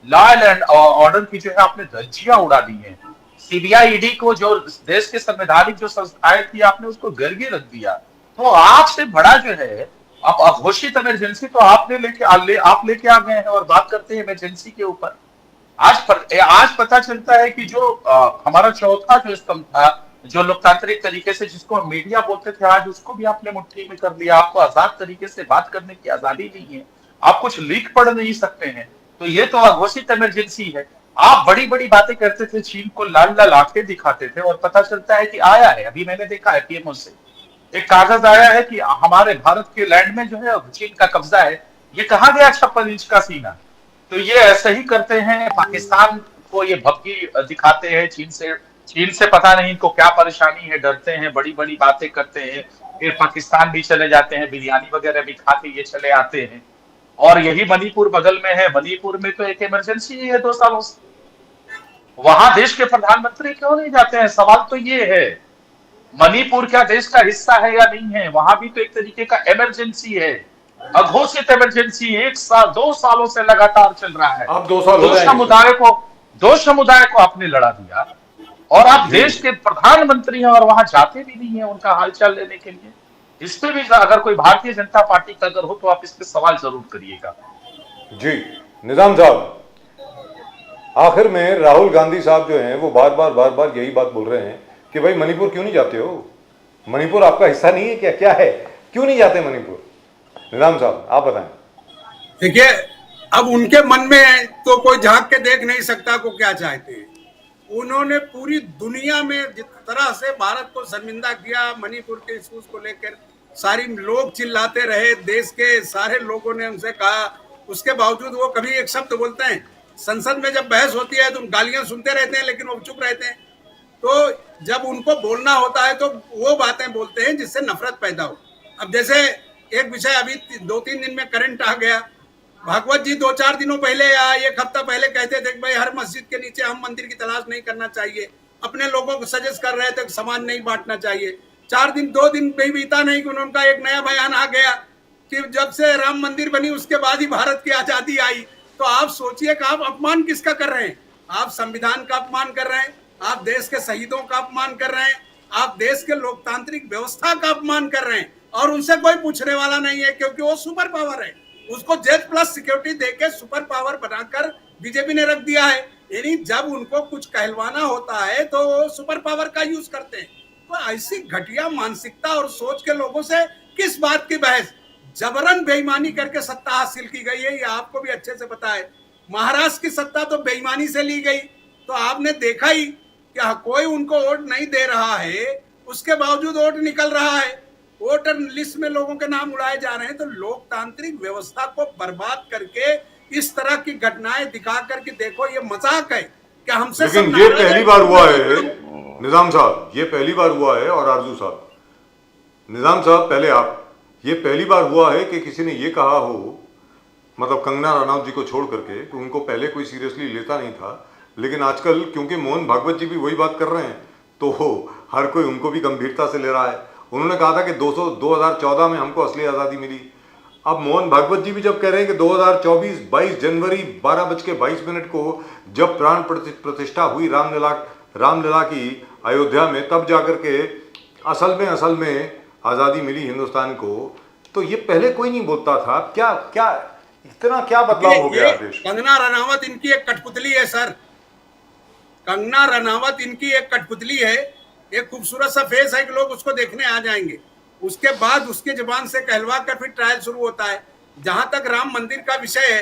लॉ एंड ऑर्डर की जो है आपने धज्जियां उड़ा दी हैं। सीबीआई ईडी को जो देश के संवैधानिक जो संस्थाएं थी आपने उसको गिरगी रख दिया। तो आपसे बड़ा जो है अब अघोषित इमरजेंसी तो आप लेके आ गए हैं और बात करते हैं इमरजेंसी के ऊपर। आज पता चलता है कि जो हमारा चौथा जो स्तंभ था, जो लोकतांत्रिक तरीके से जिसको हम मीडिया बोलते थे, आज उसको भी आपने मुट्ठी में कर लिया। आपको आजाद तरीके से बात करने की आजादी नहीं है, आप कुछ लीक पढ़ नहीं सकते हैं। तो ये तो अघोषित इमरजेंसी है। आप बड़ी बड़ी बातें करते थे, चीन को लाल लाल आंखें दिखाते थे, और पता चलता है कि आया है, अभी मैंने देखा है पीएमओ से एक कागज आया है कि हमारे भारत के लैंड में जो है चीन का कब्जा है। ये कहा गया 56 इंच का सीना। तो ये ऐसे ही करते हैं, पाकिस्तान को ये भपकी दिखाते हैं। चीन से पता नहीं इनको क्या परेशानी है, डरते हैं, बड़ी बड़ी बातें करते हैं, फिर पाकिस्तान भी चले जाते हैं, बिरयानी वगैरह भी खा के ये चले आते हैं। और यही मणिपुर बगल में है, मणिपुर में तो एक इमरजेंसी है 2 सालों से। वहां देश के प्रधानमंत्री क्यों नहीं जाते हैं? सवाल तो ये है, मणिपुर क्या देश का हिस्सा है या नहीं है? वहां भी तो एक तरीके का इमरजेंसी है, अघोषित इमरजेंसी 2 सालों से लगातार चल रहा है। अब 2 साल दो समुदाय को आपने लड़ा दिया, और आप देश के प्रधानमंत्री हैं और वहां जाते भी नहीं है उनका हालचाल लेने के लिए। इस पे भी अगर कोई भारतीय जनता पार्टी का अगर हो तो आप इस पे सवाल जरूर करिएगा। जी निजाम साहब, आखिर में राहुल गांधी साहब जो हैं वो बार बार यही बात बोल रहे हैं कि भाई मणिपुर क्यों नहीं जाते हो? मणिपुर आपका हिस्सा नहीं है क्या? क्या है, क्यों नहीं जाते मणिपुर? निजाम साहब आप बताएं। देखिए, अब उनके मन में तो कोई झांक के देख नहीं सकता को क्या चाहते हैं। उन्होंने पूरी दुनिया में जिस तरह से भारत को शर्मिंदा किया, मणिपुर के इश्यूज को लेकर सारी लोग चिल्लाते रहे, देश के सारे लोगों ने उनसे कहा, उसके बावजूद वो कभी एक शब्द बोलते हैं। संसद में जब बहस होती है तो गालियां सुनते रहते हैं, लेकिन वो चुप रहते हैं। तो जब उनको बोलना होता है तो वो बातें बोलते हैं जिससे नफरत पैदा हो। अब जैसे एक विषय अभी 2-3 दिन में करंट आ गया, भागवत जी 2-4 दिनों पहले या 1 हफ्ता पहले कहते थे कि भाई हर मस्जिद के नीचे हम मंदिर की तलाश नहीं करना चाहिए, अपने लोगों को सजेस्ट कर रहे थे कि सामान नहीं बांटना चाहिए। 2 दिन भी बीता नहीं कि उनका एक नया बयान आ गया कि जब से राम मंदिर बनी उसके बाद ही भारत की आजादी आई। तो आप सोचिए कि आप अपमान किसका कर रहे हैं? आप संविधान का अपमान कर रहे हैं, आप देश के शहीदों का अपमान कर रहे हैं, आप देश के लोकतांत्रिक व्यवस्था का अपमान कर रहे हैं। और उनसे कोई पूछने वाला नहीं है, क्योंकि वो सुपर पावर है। उसको Z+ सिक्योरिटी देके सुपर पावर बनाकर बीजेपी ने रख दिया है। यानी जब उनको कुछ कहलवाना होता है तो वो सुपर पावर का यूज करते हैं। तो ऐसी घटिया मानसिकता और सोच के लोगों से किस बात की बहस? जबरन बेईमानी करके सत्ता हासिल की गई है, ये आपको भी अच्छे से पता है। महाराष्ट्र की सत्ता तो बेईमानी से ली गई, तो आपने देखा ही कि कोई उनको वोट नहीं दे रहा है, उसके बावजूद वोट निकल रहा है। वोटर लिस्ट में लोगों के नाम उड़ाए जा रहे हैं। तो लोकतांत्रिक व्यवस्था को बर्बाद करके इस तरह की घटनाएं दिखा करके देखो, ये मजाक है क्या? हमसे लेकिन ये पहली बार हुआ है निजाम साहब, ये पहली बार हुआ है। और आरजू साहब, निजाम साहब पहले आप, ये पहली बार हुआ है कि किसी ने ये कहा हो, मतलब कंगना रनौत जी को छोड़ करके, कि उनको पहले कोई सीरियसली लेता नहीं था, लेकिन आजकल क्योंकि मोहन भागवत जी भी वही बात कर रहे हैं तो हर कोई उनको भी गंभीरता से ले रहा है। उन्होंने कहा था कि 2014 में हमको असली आज़ादी मिली। अब मोहन भागवत जी भी जब कह रहे हैं कि 2024 22 जनवरी 12:22 को जब प्राण प्रतिष्ठा हुई रामलला की अयोध्या में, तब जाकर के असल में आज़ादी मिली हिंदुस्तान को, तो ये पहले कोई नहीं बोलता था। क्या क्या इतना क्या बदलाव हो गया देश? कंगना रनावत इनकी एक कठपुतली है सर, कंगना रनावत इनकी एक कठपुतली है। एक खूबसूरत सा फेस है कि लोग उसको देखने आ जाएंगे, उसके बाद उसके जुबान से कहलवा कर फिर ट्रायल शुरू होता है। जहां तक राम मंदिर का विषय है,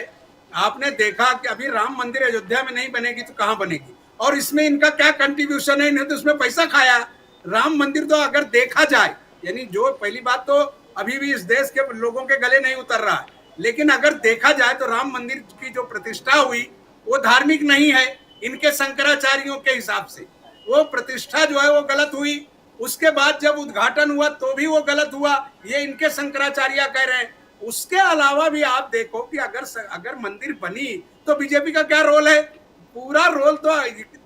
आपने देखा कि अभी राम मंदिर अयोध्या में नहीं बनेगी तो कहां बनेगी, और इसमें इनका क्या कंट्रीब्यूशन है? इन्हें तो उसमें पैसा खाया। राम मंदिर तो अगर देखा जाए, यानी जो पहली बात तो अभी भी इस देश के लोगों के गले नहीं उतर रहा है, लेकिन अगर देखा जाए तो राम मंदिर की जो प्रतिष्ठा हुई वो धार्मिक नहीं है। इनके शंकराचार्यों के हिसाब से वो प्रतिष्ठा जो है वो गलत हुई। उसके बाद जब उद्घाटन हुआ तो भी वो गलत हुआ, ये इनके शंकराचार्य कह रहे हैं। उसके अलावा भी आप देखो कि अगर मंदिर बनी तो बीजेपी का क्या रोल है? पूरा रोल तो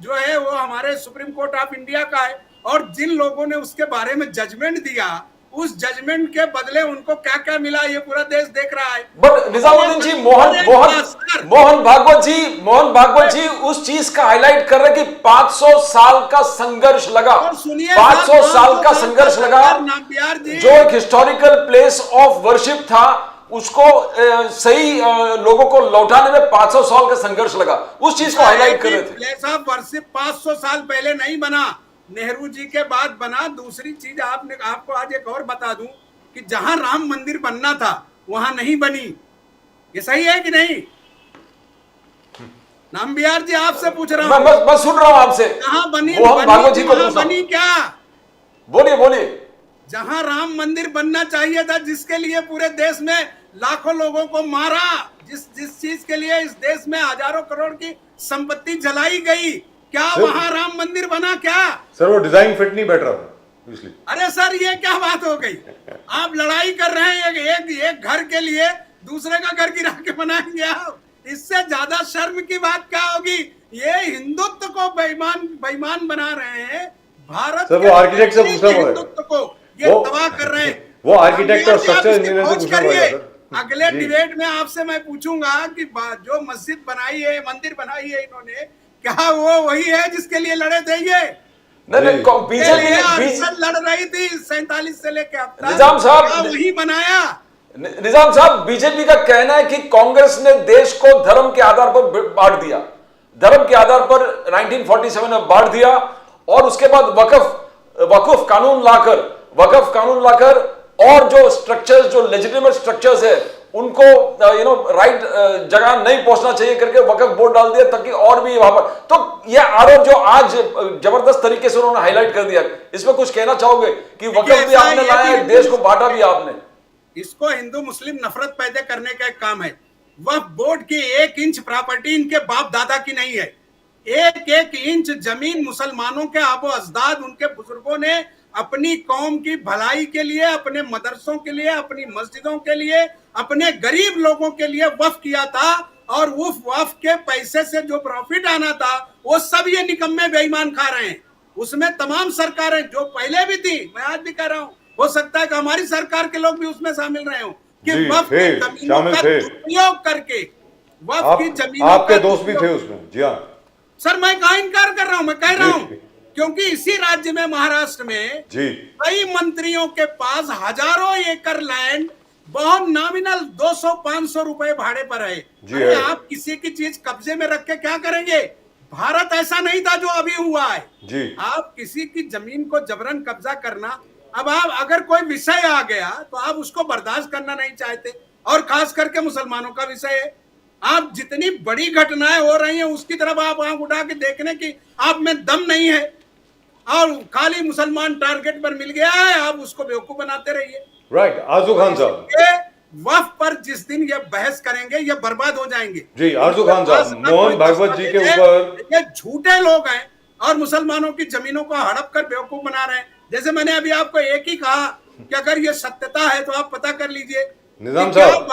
जो है वो हमारे सुप्रीम कोर्ट ऑफ इंडिया का है, और जिन लोगों ने उसके बारे में जजमेंट दिया, उस जजमेंट के बदले उनको क्या क्या मिला ये पूरा देश देख रहा है। बट निजामुद्दीन जी, मोहन भागवत जी उस चीज का हाईलाइट कर रहे कि 500 साल का संघर्ष लगा, 500 साल का संघर्ष लगा। जो एक हिस्टोरिकल प्लेस ऑफ वर्शिप था उसको सही लोगों को लौटाने में 500 साल का संघर्ष लगा, उस चीज को हाईलाइट कर रहे थे। प्लेस ऑफ वर्शिप 500 साल पहले नहीं बना, नेहरू जी के बाद बना। दूसरी चीज आपको आज एक और बता दूं कि जहां राम मंदिर बनना था वहां नहीं बनी। ये सही है कि नहीं? नामबिहार जी आपसे पूछ रहा हूं, मैं सुन रहा हूं आपसे। कहां बनी? भागवत जी को बनी क्या? बोलिए। जहां राम मंदिर बनना चाहिए था, जिसके लिए पूरे देश में लाखों लोगों को मारा, जिस चीज के लिए इस देश में हजारों करोड़ की संपत्ति जलाई गई, क्या वहां राम मंदिर बना क्या? सर वो डिजाइन फिट नहीं बैठ रहा था इसलिए। अरे सर ये क्या बात हो गई? आप लड़ाई कर रहे हैं एक घर के लिए, दूसरे का घर गिरा के बनाएंगे आप? इससे ज्यादा शर्म की बात क्या होगी? ये हिंदुत्व को बेईमान बना रहे हैं। भारत सर वो आर्किटेक्ट से पूछना पड़ेगा, हिंदुत्व को ये तबाह कर रहे हैं। वो आर्किटेक्ट और स्ट्रक्चर इंजीनियर से पूछना पड़ेगा। अगले डिबेट में आपसे मैं पूछूंगा कि जो मस्जिद बनाई है, मंदिर बनाई है इन्होंने, क्या वो वही है जिसके लिए लड़े थे ये? बीजेपी लड़ रही थी 47 से लेकर अब तक। निजाम साहब वही बनाया। निजाम साहब, बीजेपी का कहना है कि कांग्रेस ने देश को धर्म के आधार पर बांट दिया, धर्म के आधार पर 1947 में बांट दिया, और उसके बाद वक्फ कानून लाकर और जो स्ट्रक्चर्स, जो लेजिटिमेट स्ट्रक्चर्स है, उनको राइट जगह नहीं पहुंचना चाहिए करके वक्फ बोर्ड डाल दिया, ताकि और भी वहां पर। तो यह आरोप जो आज जबरदस्त तरीके से उन्होंने हाईलाइट कर दिया, इसमें कुछ कहना चाहोगे कि वक्फ भी आपने लाया, देश को बांटा भी आपने? इसको हिंदू मुस्लिम नफरत पैदा करने का एक काम है। वक्फ बोर्ड की 1 इंच प्रॉपर्टी इनके बाप दादा की नहीं है। 1 इंच जमीन मुसलमानों के आबो अजदाद, उनके बुजुर्गों ने अपनी कौम की भलाई के लिए, अपने मदरसों के लिए, अपनी मस्जिदों के लिए, अपने गरीब लोगों के लिए वक्फ किया था, और उस वक्फ के पैसे से जो प्रॉफिट आना था वो सब ये निकम्मे बेईमान खा रहे हैं। उसमें तमाम सरकारें जो पहले भी थी, मैं आज भी कह रहा हूं, हो सकता है कि हमारी सरकार के लोग भी उसमें शामिल रहे हो, कि वक्फ की जमीनों का उपयोग करके, वक्फ की जमीनों, आपके दोस्त भी थे उसमें। जी हाँ सर, मैं कहाँ इनकार कर रहा हूं, मैं कह रहा हूं, क्योंकि इसी राज्य में, महाराष्ट्र में, कई मंत्रियों के पास हजारों एकड़ लैंड बहुत नॉमिनल 200-500 रुपए भाड़े पर है। अरे आप किसी की चीज कब्जे में रख के क्या करेंगे? भारत ऐसा नहीं था जो अभी हुआ है जी। आप किसी की जमीन को जबरन कब्जा करना, अब आप अगर कोई विषय आ गया तो आप उसको बर्दाश्त करना नहीं चाहते, और खास करके मुसलमानों का विषय है। आप जितनी बड़ी घटनाएं हो रही हैं उसकी तरफ आप आंख उठा के देखने की आप में दम नहीं है, और खाली मुसलमान टारगेट पर मिल गया है, आप उसको बेवकूफ बनाते रहिए। राइट। आरजू खान साहब, वक्फ पर जिस दिन ये बहस करेंगे ये बर्बाद हो जाएंगे। जी आरजू खान साहब, मोहन भागवत जी के ऊपर ये झूठे लोग हैं और मुसलमानों की जमीनों को हड़प कर बेवकूफ बना रहे हैं। जैसे मैंने अभी आपको एक ही कहा कि अगर ये सत्यता है तो आप पता कर लीजिए। निजाम साहब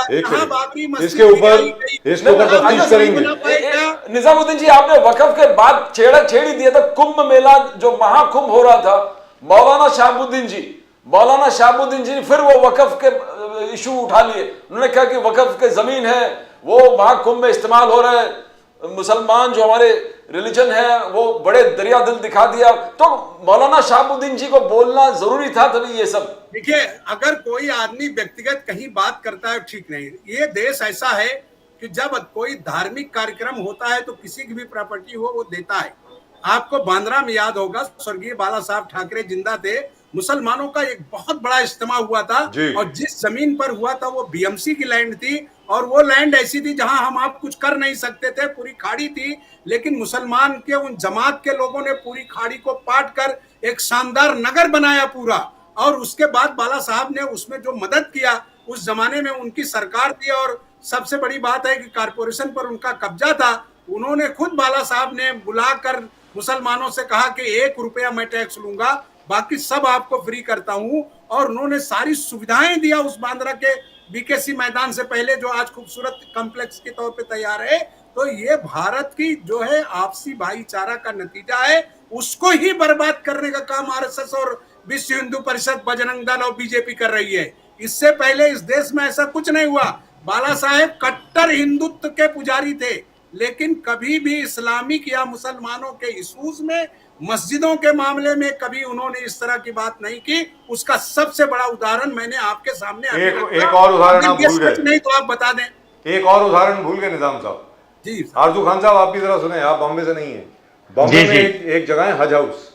इसके ऊपर तफ्तीश करेंगे। निजामुद्दीन जी, आपने वक्फ के बाद छेड़ी दिया था कुंभ मेला, जो महाकुंभ हो रहा था, मौलाना शहाबुद्दीन जी ने फिर वो वक्फ के इशू उठा लिए। उन्होंने कहा कि वक्फ के जमीन है वो महाकुंभ में इस्तेमाल हो रहा है, मुसलमान जो हमारे रिलीजन है वो बड़े दरिया दिल दिखा दिया। तो मौलाना शहाबुद्दीन जी को बोलना जरूरी था तभी ये सब। देखिए, अगर कोई आदमी व्यक्तिगत कहीं बात करता है ठीक नहीं। ये देश ऐसा है कि जब कोई धार्मिक कार्यक्रम होता है तो किसी की भी प्रॉपर्टी हो वो देता है। आपको बांद्रा में याद होगा, स्वर्गीय बाला साहब ठाकरे जिंदा थे, मुसलमानों का एक बहुत बड़ा इज्तिमा हुआ था और जिस जमीन पर हुआ था वो बीएमसी की लैंड थी और वो लैंड ऐसी थी जहां हम आप कुछ कर नहीं सकते थे, पूरी खाड़ी थी। लेकिन मुसलमान के उन जमात के लोगों ने पूरी खाड़ी को पाट कर एक शानदार नगर बनाया पूरा। और उसके बाद बाला साहब ने उसमें जो मदद किया, उस जमाने में उनकी सरकार थी और सबसे बड़ी बात है कि कारपोरेशन पर उनका कब्जा था। उन्होंने खुद बाला साहब ने बुलाकर मुसलमानों से कहा कि 1 रुपया मैं टैक्स लूंगा, बाकी सब आपको फ्री करता हूं। और उन्होंने सारी सुविधाएं दिया उस बांद्रा के बीकेसी मैदान से पहले, जो आज खूबसूरत कॉम्प्लेक्स के तौर पे तैयार है। तो ये भारत की जो है आपसी भाईचारा का नतीजा है, उसको ही बर्बाद करने का काम आरएसएस और विश्व हिंदू परिषद, बजरंग दल और बीजेपी कर रही है। इससे पहले इस देश में ऐसा कुछ नहीं हुआ। बाला साहेब कट्टर हिंदुत्व के पुजारी थे, लेकिन कभी भी इस्लामिक या मुसलमानों के इशूज में, मस्जिदों के मामले में कभी उन्होंने इस तरह की बात नहीं की। उसका सबसे बड़ा उदाहरण मैंने आपके सामने एक और उदाहरण आप भूल गए। नहीं तो आप बता दें। एक और उदाहरण भूल गए निजाम साहब जी आरजू खान साहब, आप भी जरा सुने, आप बॉम्बे से नहीं है। बॉम्बे में एक जगह है हज हाउस।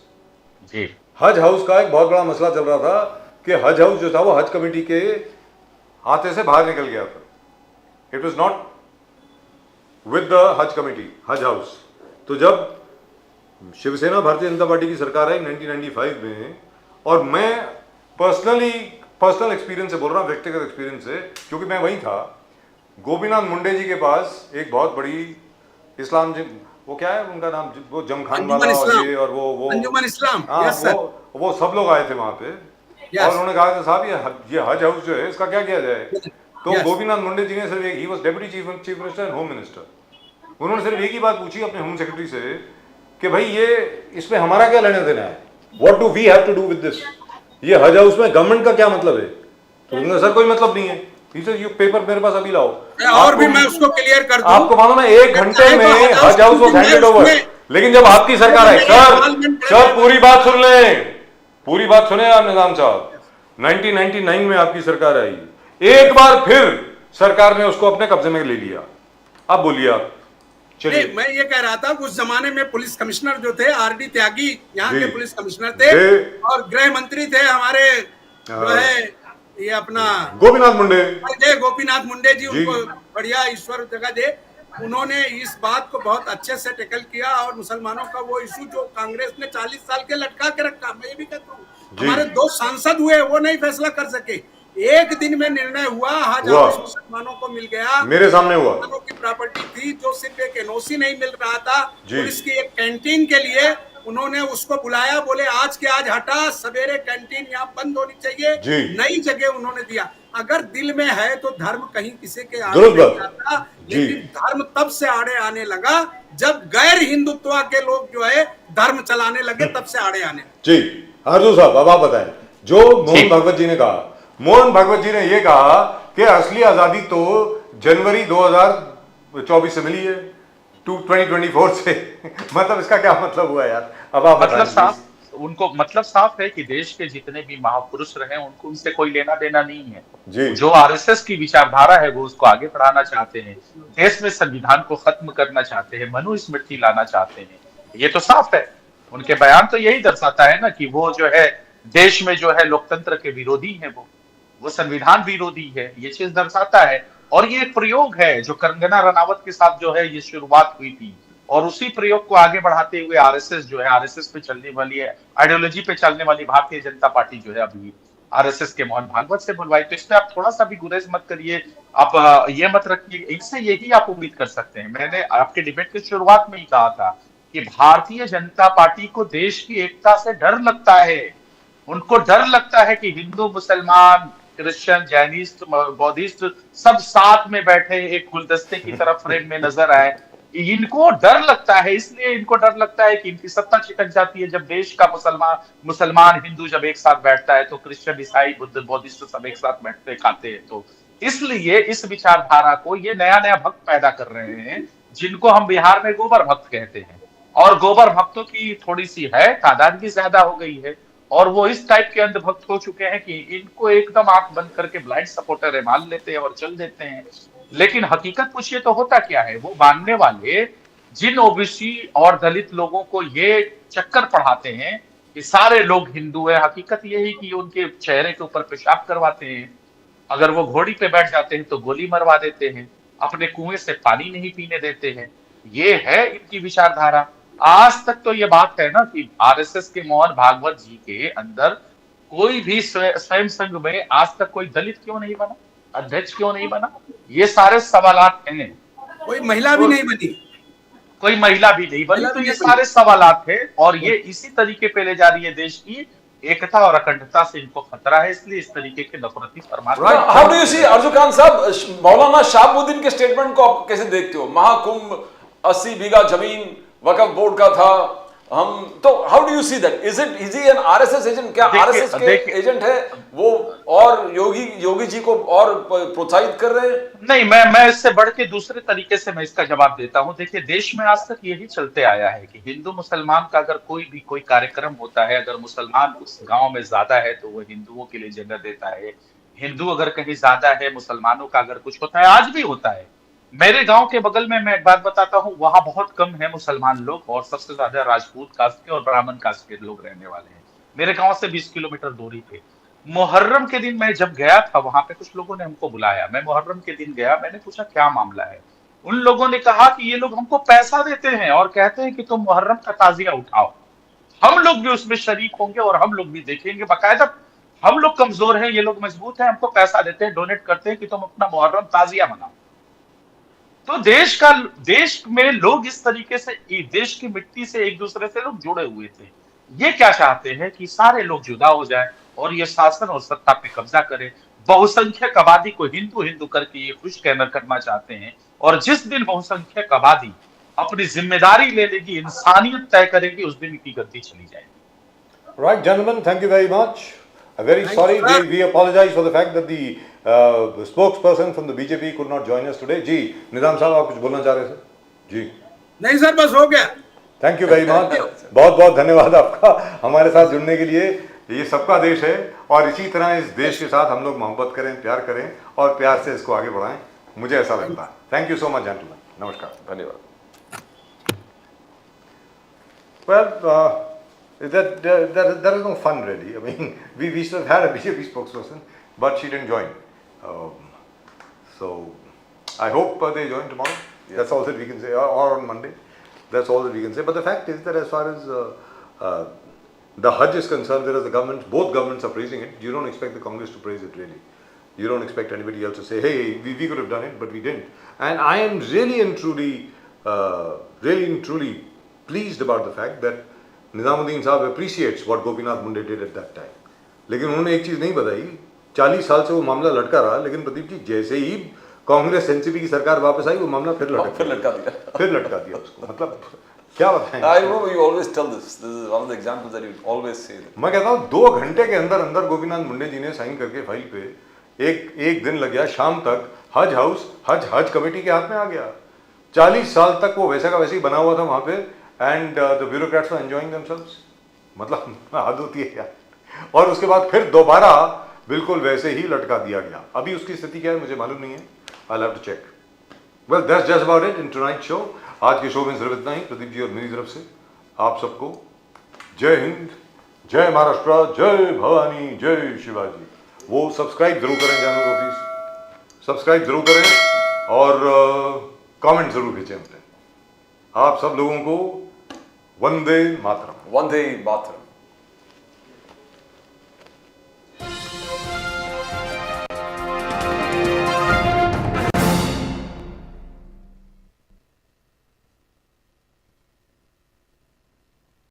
जी, हज हाउस का एक बहुत बड़ा मसला चल रहा था कि हज हाउस जो था वो हज कमेटी के हाथे से बाहर निकल गया था। It was not with the हज कमेटी, हज हाउस। तो जब शिवसेना भारतीय जनता पार्टी की सरकार आई 1995 में, और मैं पर्सनल एक्सपीरियंस से बोल रहा हूँ, व्यक्तिगत एक्सपीरियंस से, क्योंकि मैं वहीं था। गोपीनाथ मुंडे जी के पास एक बहुत बड़ी इस्लाम, वो क्या है उनका नाम, वो जमखान वाला और ये और वो अंजुमन इस्लाम, हाँ, यस सर। वो सब लोग आए थे वहां पे। और उन्होंने कहा कि साहब ये हज हाउस जो है इसका क्या किया जाए। तो गोपीनाथ मुंडे जी ने सिर्फ he was deputy chief minister and home minister, उन्होंने सिर्फ एक ही बात पूछी अपने होम सेक्रेटरी से कि भाई ये इसमें हमारा क्या लेना देना है, what do we have to do with this, ये हज हाउस में गवर्नमेंट का क्या मतलब है। तो उन्होंने सर कोई मतलब नहीं है, ये पेपर मेरे पास अभी लाओ। और भी मैं उसको क्लियर कर दूं। आपको मालूम है 1 घंटे में हज हाउस वाज हैंडेड ओवर। लेकिन जब आपकी सरकार है, सर पूरी बात सुन लें, पूरी बात सुने आप निजाम साहब। 1999 में आपकी सरकार आई, एक बार फिर सरकार ने उसको अपने कब्जे में ले लिया। अब बोलिए आप। चलिए, मैं ये कह रहा था उस जमाने में पुलिस कमिश्नर जो थे आरडी त्यागी यहाँ के पुलिस कमिश्नर थे, और गृह मंत्री थे हमारे जो है ये अपना गोपीनाथ मुंडे, गोपीनाथ मुंडे जी, उनको बढ़िया ईश्वर जगह दे। उन्होंने इस बात को बहुत अच्छे से टैकल किया और मुसलमानों का वो इशू जो कांग्रेस ने 40 साल के लटका के रखा, मैं ये भी कहता हूँ, हमारे 2 सांसद हुए वो नहीं फैसला कर सके। एक दिन में निर्णय हुआ, हज हाउस मुसलमानों को मिल गया, मेरे सामने हुआ। मुसलमानों की प्रॉपर्टी थी, जो सिर्फ एक एनओसी नहीं मिल रहा था पुलिस की एक कैंटीन के लिए। उन्होंने उसको बुलाया, बोले आज के आज हटा, सवेरे कैंटीन यहाँ बंद होनी चाहिए, नई जगह उन्होंने दिया। अगर दिल में है तो धर्म कहीं किसी के आड़े नहीं आता, लेकिन धर्म तब से आड़े आने लगा जब गैर हिंदुत्व के लोग जो है धर्म चलाने लगे, तब से आड़े आने। जी आरजू साहब, अब आप बताएं जो मोहन भागवत जी ने कहा। मोहन भागवत जी ने यह कहा कि असली आजादी तो जनवरी 2024 से मिली है, 2024 से। मतलब इसका क्या मतलब हुआ यार, अब आप मतलब साफ, उनको मतलब साफ है कि देश के जितने भी महापुरुष रहे उनको उनसे कोई लेना देना नहीं है जी। जो आरएसएस की विचारधारा है वो उसको आगे बढ़ाना चाहते हैं, देश में संविधान को खत्म करना चाहते हैं, मनुस्मृति लाना चाहते हैं, ये तो साफ है। उनके बयान तो यही दर्शाता है ना कि वो जो है देश में जो है लोकतंत्र के विरोधी है, वो संविधान विरोधी है, ये चीज दर्शाता है। और ये एक प्रयोग है जो कंगना रनावत के साथ जो है ये शुरुआत हुई थी, और उसी प्रयोग को आगे बढ़ाते हुए आरएसएस जो है, आरएसएस पे चलने वाली है, आइडियोलॉजी पे चलने वाली भारतीय जनता पार्टी जो है अभी आरएसएस के मोहन भागवत से बुलवाई। तो इसमें आप थोड़ा सा भी गुरेज मत करिए, आप ये मत रखिए, इनसे यही आप उम्मीद कर सकते हैं। मैंने आपके डिबेट की शुरुआत में ही कहा था कि भारतीय जनता पार्टी को देश की एकता से डर लगता है। उनको डर लगता है कि हिंदू, मुसलमान, क्रिश्चियन, जैनिस्ट, बौद्धिस्ट सब साथ में बैठे एक गुलदस्ते की तरफ फ्रेम में नजर आए। इनको डर लगता है, इसलिए इनको डर लगता है कि इनकी सत्ता छिटक जाती है। जब देश का मुसलमान हिंदू जब एक साथ बैठता है तो क्रिश्चियन ईसाई बुद्ध बौद्धिस्ट सब एक साथ बैठते खाते हैं। तो इसलिए इस विचारधारा को ये नया नया भक्त पैदा कर रहे हैं, जिनको हम बिहार में गोबर भक्त कहते हैं। और गोबर भक्तों की थोड़ी सी है तादाद भी ज्यादा हो गई है, और वो इस टाइप के अंधभक्त हो चुके हैं कि इनको एकदम आंख बंद करके ब्लाइंड सपोर्टर है मान लेते हैं और चल देते हैं। लेकिन हकीकत पूछिए तो होता क्या है, वो मानने वाले जिन ओबीसी और दलित लोगों को ये चक्कर पढ़ाते हैं कि सारे लोग हिंदू है, हकीकत यही कि उनके चेहरे के ऊपर पेशाब करवाते हैं, अगर वो घोड़ी पे बैठ जाते हैं तो गोली मरवा देते हैं, अपने कुएं से पानी नहीं पीने देते हैं। ये है इनकी विचारधारा। आज तक तो ये बात है ना कि आरएसएस के मोहन भागवत जी के अंदर कोई भी स्वयं संघ में आज तक कोई दलित क्यों नहीं बना, अध्यक्ष क्यों नहीं बना, ये सारे सवालात हैं। कोई महिला भी नहीं बनी, कोई महिला भी नहीं बनी, तो ये सारे सवालात है, और ये इसी तरीके पे ले जा रही है देश की एकता और अखंडता से इनको खतरा है, इसलिए इस तरीके के नफरती फरमान। हाउ डू यू सी अर्जुन खान साहब, मौलाना शहाबुद्दीन के स्टेटमेंट को आप कैसे देखते हो? महाकुंभ 80 बीघा जमीन वक्फ बोर्ड का था, हम तो how do you see that? Is he an RSS agent? क्या आरएसएस के एजेंट है वो, और योगी जी को और प्रोत्साहित कर रहे हैं? नहीं, मैं इससे बढ़ के दूसरे तरीके से मैं इसका जवाब देता हूं। देखिए, देश में आज तक यही चलते आया है कि हिंदू मुसलमान का अगर कोई कार्यक्रम होता है, अगर मुसलमान उस गांव में ज्यादा है तो वो हिंदुओं के लिए जगह देता है, हिंदू अगर कहीं ज्यादा है, मुसलमानों का अगर कुछ होता है, आज भी होता है। मेरे गांव के बगल में मैं एक बात बताता हूँ, वहां बहुत कम है मुसलमान लोग और सबसे ज्यादा राजपूत कास्ट के और ब्राह्मण कास्ट के लोग रहने वाले हैं। मेरे गांव से 20 किलोमीटर दूरी पे। मुहर्रम के दिन मैं जब गया था वहां पे, कुछ लोगों ने हमको बुलाया, मैं मुहर्रम के दिन गया, मैंने पूछा क्या मामला है। उन लोगों ने कहा कि ये लोग हमको पैसा देते हैं और कहते हैं कि तुम मुहर्रम का ताजिया उठाओ, हम लोग भी उसमें शरीक होंगे और हम लोग भी देखेंगे। बाकायदा हम लोग कमजोर हैं, ये लोग मजबूत हैं, हमको पैसा देते हैं, डोनेट करते हैं कि तुम अपना मुहर्रम ताजिया मनाओ। तो देश में लोग इस तरीके से देश की मिट्टी से एक दूसरे से लोग जुड़े हुए थे। ये क्या चाहते हैं कि सारे लोग जुदा हो जाए और ये शासन और सत्ता पे कब्जा करे। बहुसंख्यक आबादी को हिंदू हिंदू करके ये खुश करना चाहते हैं, और जिस दिन बहुसंख्यक आबादी अपनी जिम्मेदारी ले लेगी, इंसानियत तय करेगी, उस दिन इनकी गद्दी चली जाएगी। Right, gentlemen, thank you very much. Very sorry, we apologize for the fact that the spokesperson from the BJP could not join us today. जी, निजाम साहब आप कुछ बोलना चाह रहे थे? जी। नहीं सर, बस हो गया। थैंक यू वेरी मच, बहुत बहुत धन्यवाद आपका हमारे साथ जुड़ने के लिए। ये सबका देश है और इसी तरह इस देश के साथ हम लोग मोहब्बत करें, प्यार करें और प्यार से इसको आगे बढ़ाएं, मुझे ऐसा लगता है। Thank you so much gentleman, नमस्कार, धन्यवाद। Well, there is no fun really. I mean, we should have had a BJP spokesperson, but she didn't join. So I hope they join tomorrow. Yes. That's all that we can say, or on Monday. That's all that we can say. But the fact is that as far as the Hajj is concerned, there is the government, both governments are praising it. You don't expect the Congress to praise it really. You don't expect anybody else to say, hey, we could have done it, but we didn't. And I am really and truly pleased about the fact that Nizamuddin साहब appreciates what Gopinath Munde did at that time. लेकिन उन्होंने एक चीज़ नहीं बताई, 40 साल से वो मामला लटका रहा, लेकिन प्रदीप जी जैसे ही कांग्रेस एनसीपी की सरकार वापस आई वो मामला फिर लटका दिया उसको। मतलब क्या बताएं? I know you always tell this. This is one of the examples that you always say. मैं कहता हूँ 2 घंटे के अंदर अंदर गोपीनाथ मुंडे जी ने साइन करके फाइल पे एक दिन लग गया, शाम तक हज हाउस हज कमेटी के हाथ में आ गया। 40 साल तक वो वैसा का वैसे ही बना हुआ था वहाँ पे, and the bureaucrats were enjoying themselves. मतलब हद होती है यार। और उसके बाद फिर दोबारा बिल्कुल वैसे ही लटका दिया गया। अभी उसकी स्थिति क्या है मुझे मालूम नहीं है, I'll have to check. Well, that's just about it in tonight's show. आज के शो में सिर्फ इतना ही, प्रदीप जी और मेरी तरफ से आप सबको जय हिंद, जय महाराष्ट्र, जय भवानी, जय शिवाजी। वो सब्सक्राइब जरूर करें चैनल को, प्लीज सब्सक्राइब जरूर करें और कमेंट जरूर भेजें। आप सब लोगों को वंदे मातरम। वंदे मातरम।